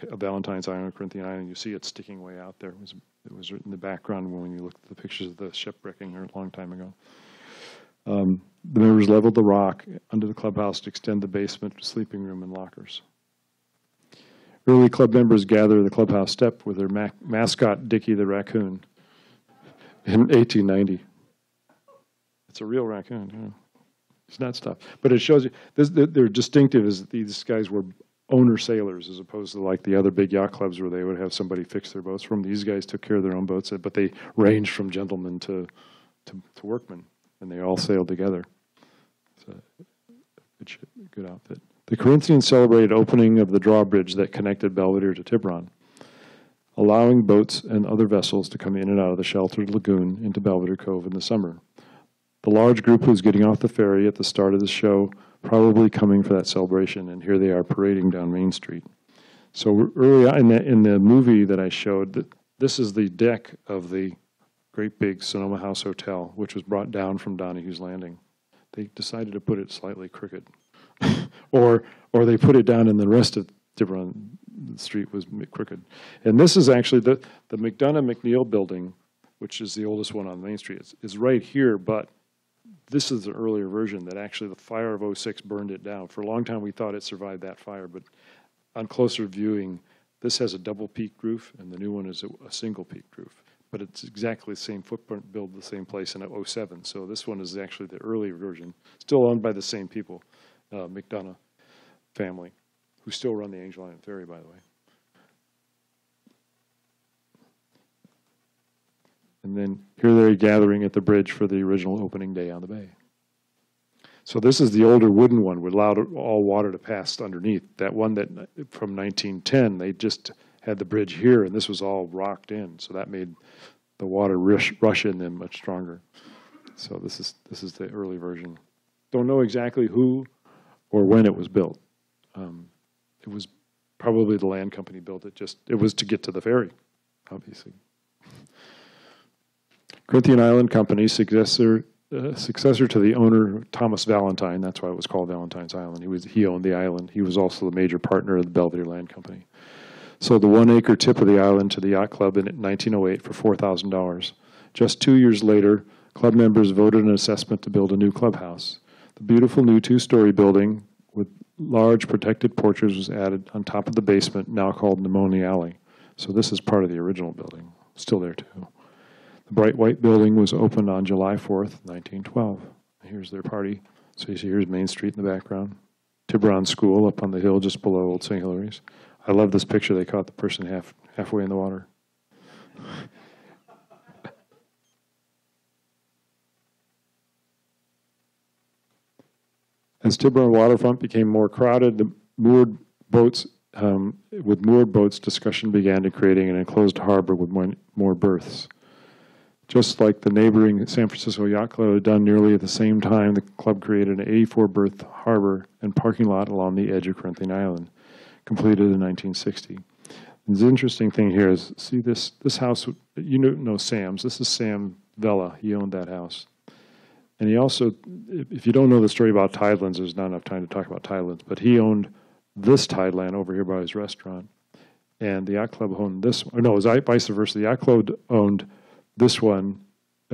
Valentine's Island, Corinthian Island, you see it sticking way out there. It was in the background when you look at the pictures of the shipwrecking a long time ago. The members leveled the rock under the clubhouse to extend the basement, sleeping room, and lockers. Early club members gathered the clubhouse step with their mascot, Dickie the raccoon, in 1890. It's a real raccoon. Yeah. It's not stuff. But it shows you, they're distinctive is that these guys were owner sailors as opposed to like the other big yacht clubs where they would have somebody fix their boats for them. These guys took care of their own boats, but they ranged from gentlemen to workmen, and they all sailed together. It's a good outfit. The Corinthians celebrated opening of the drawbridge that connected Belvedere to Tiburon, allowing boats and other vessels to come in and out of the sheltered lagoon into Belvedere Cove in the summer. The large group was getting off the ferry at the start of the show, probably coming for that celebration, and here they are parading down Main Street. So early on in the movie that I showed, this is the deck of the great big Sonoma House Hotel, which was brought down from Donohue's Landing. They decided to put it slightly crooked. or they put it down and the rest of Tiburon Street was crooked. And this is actually the McDonough-McNeil building, which is the oldest one on Main Street. Is right here, but this is the earlier version that actually the fire of '06 burned it down. For a long time we thought it survived that fire, but on closer viewing, this has a double peaked roof and the new one is a single peaked roof. But it's exactly the same footprint, built the same place in '07. So this one is actually the earlier version, still owned by the same people, McDonough family, who still run the Angel Island Ferry, by the way. And then here they're gathering at the bridge for the original opening day on the bay. So this is the older wooden one, which allowed all water to pass underneath. That one that from 1910, they just had the bridge here, and this was all rocked in, so that made the water rush in them much stronger. So this is the early version. Don't know exactly who or when it was built. It was probably the land company built it. It was to get to the ferry, obviously. Corinthian Island Company, successor to the owner Thomas Valentine. That's why it was called Valentine's Island. He owned the island. He was also the major partner of the Belvedere Land Company. Sold the 1 acre tip of the island to the yacht club in 1908 for $4,000. Just 2 years later, club members voted an assessment to build a new clubhouse. The beautiful new 2-story building with large protected porches was added on top of the basement, now called Pneumonia Alley. So this is part of the original building, still there too. The bright white building was opened on July 4th, 1912. Here's their party. So you see here's Main Street in the background. Tiburon School up on the hill just below Old St. Hilary's. I love this picture. They caught the person halfway in the water. As Tiburon waterfront became more crowded, the moored boats, discussion began to creating an enclosed harbor with more berths. Just like the neighboring San Francisco Yacht Club had done nearly at the same time, the club created an 84-berth harbor and parking lot along the edge of Corinthian Island, completed in 1960. The interesting thing here is, see this house, you know Sam's. This is Sam Vella. He owned that house. And he also, if you don't know the story about Tidelands, there's not enough time to talk about Tidelands, but he owned this Tideland over here by his restaurant. And the yacht club owned this one. No, it was vice versa. The yacht club owned this one.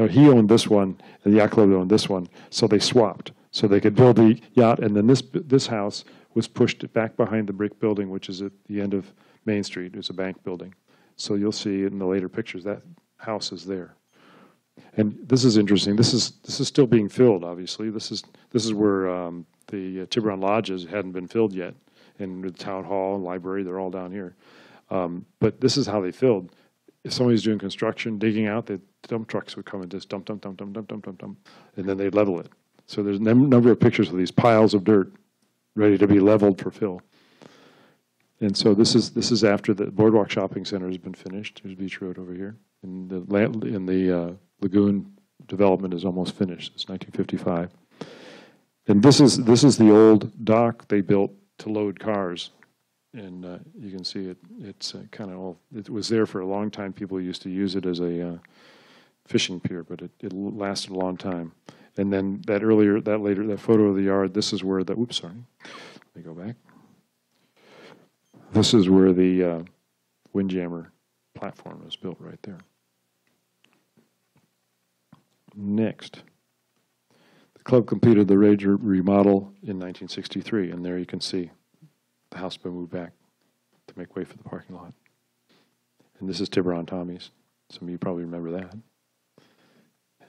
He owned this one, and the yacht club owned this one. So they swapped. So they could build the yacht, and then this house was pushed back behind the brick building, which is at the end of Main Street. It's a bank building. So you'll see in the later pictures that house is there. And this is interesting. This is still being filled. Obviously, this is where the Tiburon lodges hadn't been filled yet, and the town hall and library, they're all down here. But this is how they filled. If somebody's doing construction, digging out, the dump trucks would come and just dump, and then they'd level it. So there's a number of pictures of these piles of dirt ready to be leveled for fill. And so this is after the Boardwalk Shopping Center has been finished. There's Beach Road over here, and the lagoon development is almost finished. It's 1955, and this is the old dock they built to load cars, and you can see it. It's kind of old. It was there for a long time. People used to use it as a fishing pier, but it lasted a long time. And then that photo of the yard. This is where the. Oops, sorry. Let me go back. This is where the windjammer platform was built right there. Next, the club completed the major remodel in 1963, and there you can see the house been moved back to make way for the parking lot. And this is Tiburon Tommy's. Some of you probably remember that.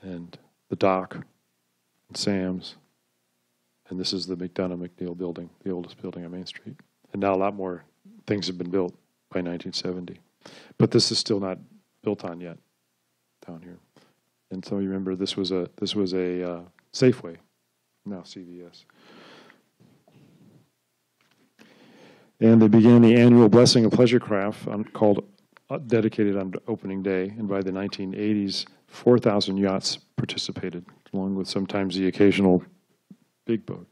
And the dock, and Sam's, and this is the McDonough-McNeil building, the oldest building on Main Street. And now a lot more things have been built by 1970. But this is still not built on yet down here. And so you remember this was a Safeway, now CVS. And they began the annual Blessing of Pleasure Craft dedicated on opening day. And by the 1980s, 4,000 yachts participated, along with sometimes the occasional big boat.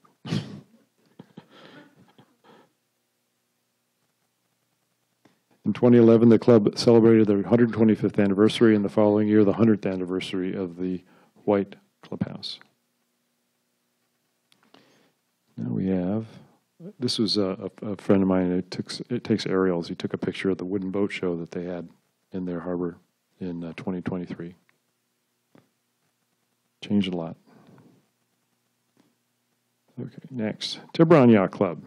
In 2011, the club celebrated their 125th anniversary, and the following year, the 100th anniversary of the White Clubhouse. Now we have, this was a friend of mine, it takes aerials. He took a picture of the wooden boat show that they had in their harbor in 2023. Changed a lot. Okay, next, Tiburon Yacht Club.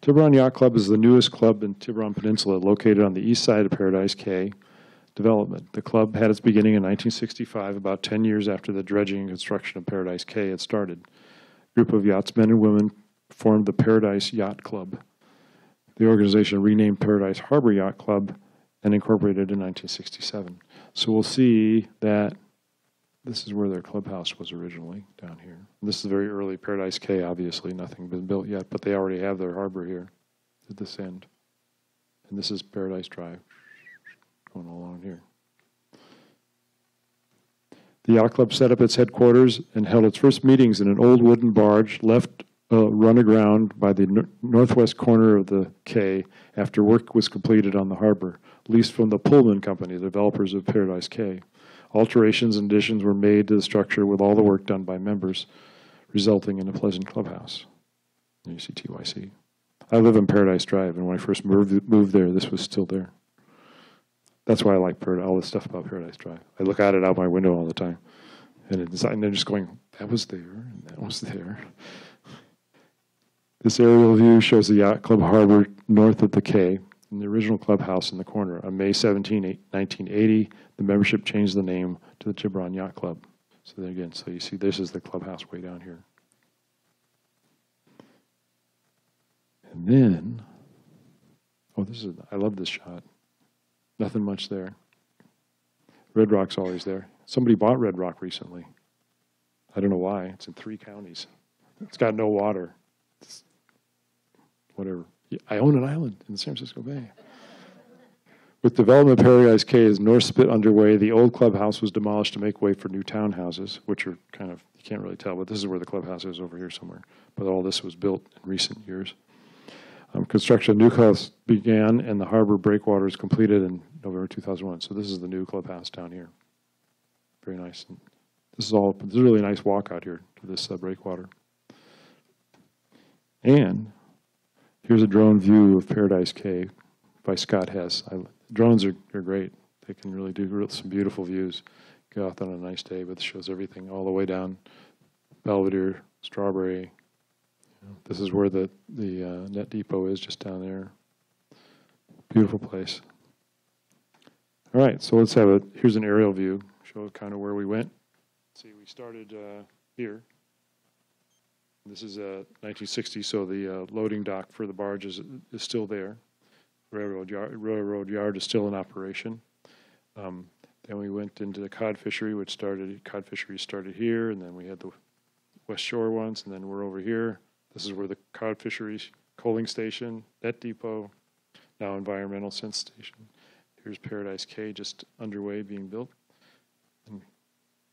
Tiburon Yacht Club is the newest club in Tiburon Peninsula, located on the east side of Paradise Cay development. The club had its beginning in 1965, about 10 years after the dredging and construction of Paradise Cay had started. A group of yachtsmen and women formed the Paradise Yacht Club. The organization renamed Paradise Harbor Yacht Club and incorporated in 1967. So we'll see that this is where their clubhouse was originally, down here. And this is very early Paradise Cay, obviously. Nothing been built yet, but they already have their harbor here at this end. And this is Paradise Drive, going along here. The yacht club set up its headquarters and held its first meetings in an old wooden barge left run aground by the northwest corner of the quay after work was completed on the harbor, leased from the Pullman Company, the developers of Paradise Cay. Alterations and additions were made to the structure with all the work done by members, resulting in a pleasant clubhouse. And you see TYC. I live in Paradise Drive, and when I first moved there, this was still there. That's why I like all this stuff about Paradise Drive. I look at it out my window all the time, and they're just going, that was there, and that was there. This aerial view shows the yacht club harbor north of the quay, and the original clubhouse in the corner. On May 17, 1980, the membership changed the name to the Tiburon Yacht Club. So there again, so you see this is the clubhouse way down here. And then, I love this shot. Nothing much there. Red Rock's always there. Somebody bought Red Rock recently. I don't know why. It's in 3 counties. It's got no water. It's whatever. I own an island in the San Francisco Bay. With development of Paradise Cay's north spit underway, the old clubhouse was demolished to make way for new townhouses, which are kind of, you can't really tell, but this is where the clubhouse is over here somewhere. But all this was built in recent years. Construction of new clubhouse began, and the harbor breakwater was completed in November 2001. So this is the new clubhouse down here. Very nice. And this is a really nice walk out here to this breakwater. And here's a drone view of Paradise Cay by Scott Hess. Drones are great. They can really do some beautiful views. Go out on a nice day, but it shows everything all the way down Belvedere, Strawberry. This is where the net depot is, just down there. Beautiful place. All right, so let's have here's an aerial view, show kind of where we went. See, we started here. This is 1960, so the loading dock for the barge is still there. Railroad yard is still in operation. Then we went into the cod fishery, cod fishery started here, and then we had the West Shore ones, and then we're over here. This is where the cod fisheries coaling station, net depot, now environmental sense station. Here's Paradise Cay just underway being built. And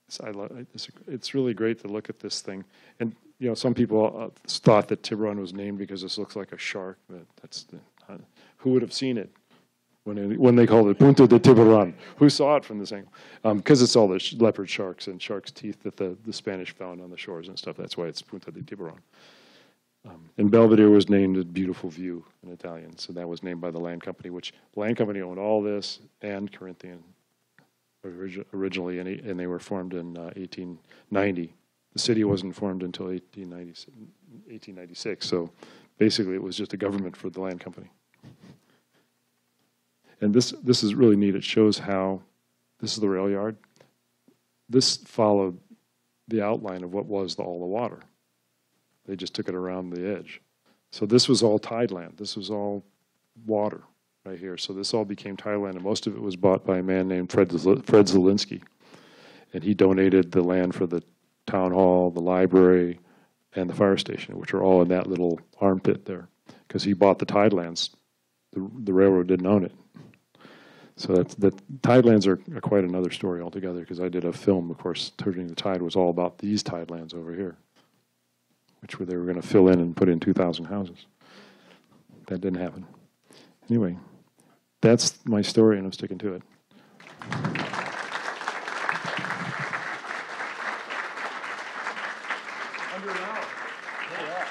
it's really great to look at this thing. And some people thought that Tiburon was named because this looks like a shark, but who would have seen it when they called it Punta de Tiburon? Who saw it from this angle? Because it's all the leopard sharks and shark's teeth that the Spanish found on the shores and stuff. That's why it's Punta de Tiburon. And Belvedere was named a beautiful view in Italian, so that was named by the land company, which the land company owned all this and Corinthian originally, and they were formed in 1890. The city wasn't formed until 1896, so basically it was just a government for the land company. And this is really neat. It shows how, this is the rail yard. This followed the outline of what was all the water. They just took it around the edge. So this was all tideland. This was all water right here. So this all became tideland, and most of it was bought by a man named Fred Zielinski. And he donated the land for the town hall, the library, and the fire station, which are all in that little armpit there, because he bought the tidelands. The railroad didn't own it. So the tidelands are quite another story altogether, because I did a film, of course, Turning the Tide was all about these tidelands over here, which they were going to fill in and put in 2,000 houses. That didn't happen. Anyway, that's my story, and I'm sticking to it. Under an hour. Yeah.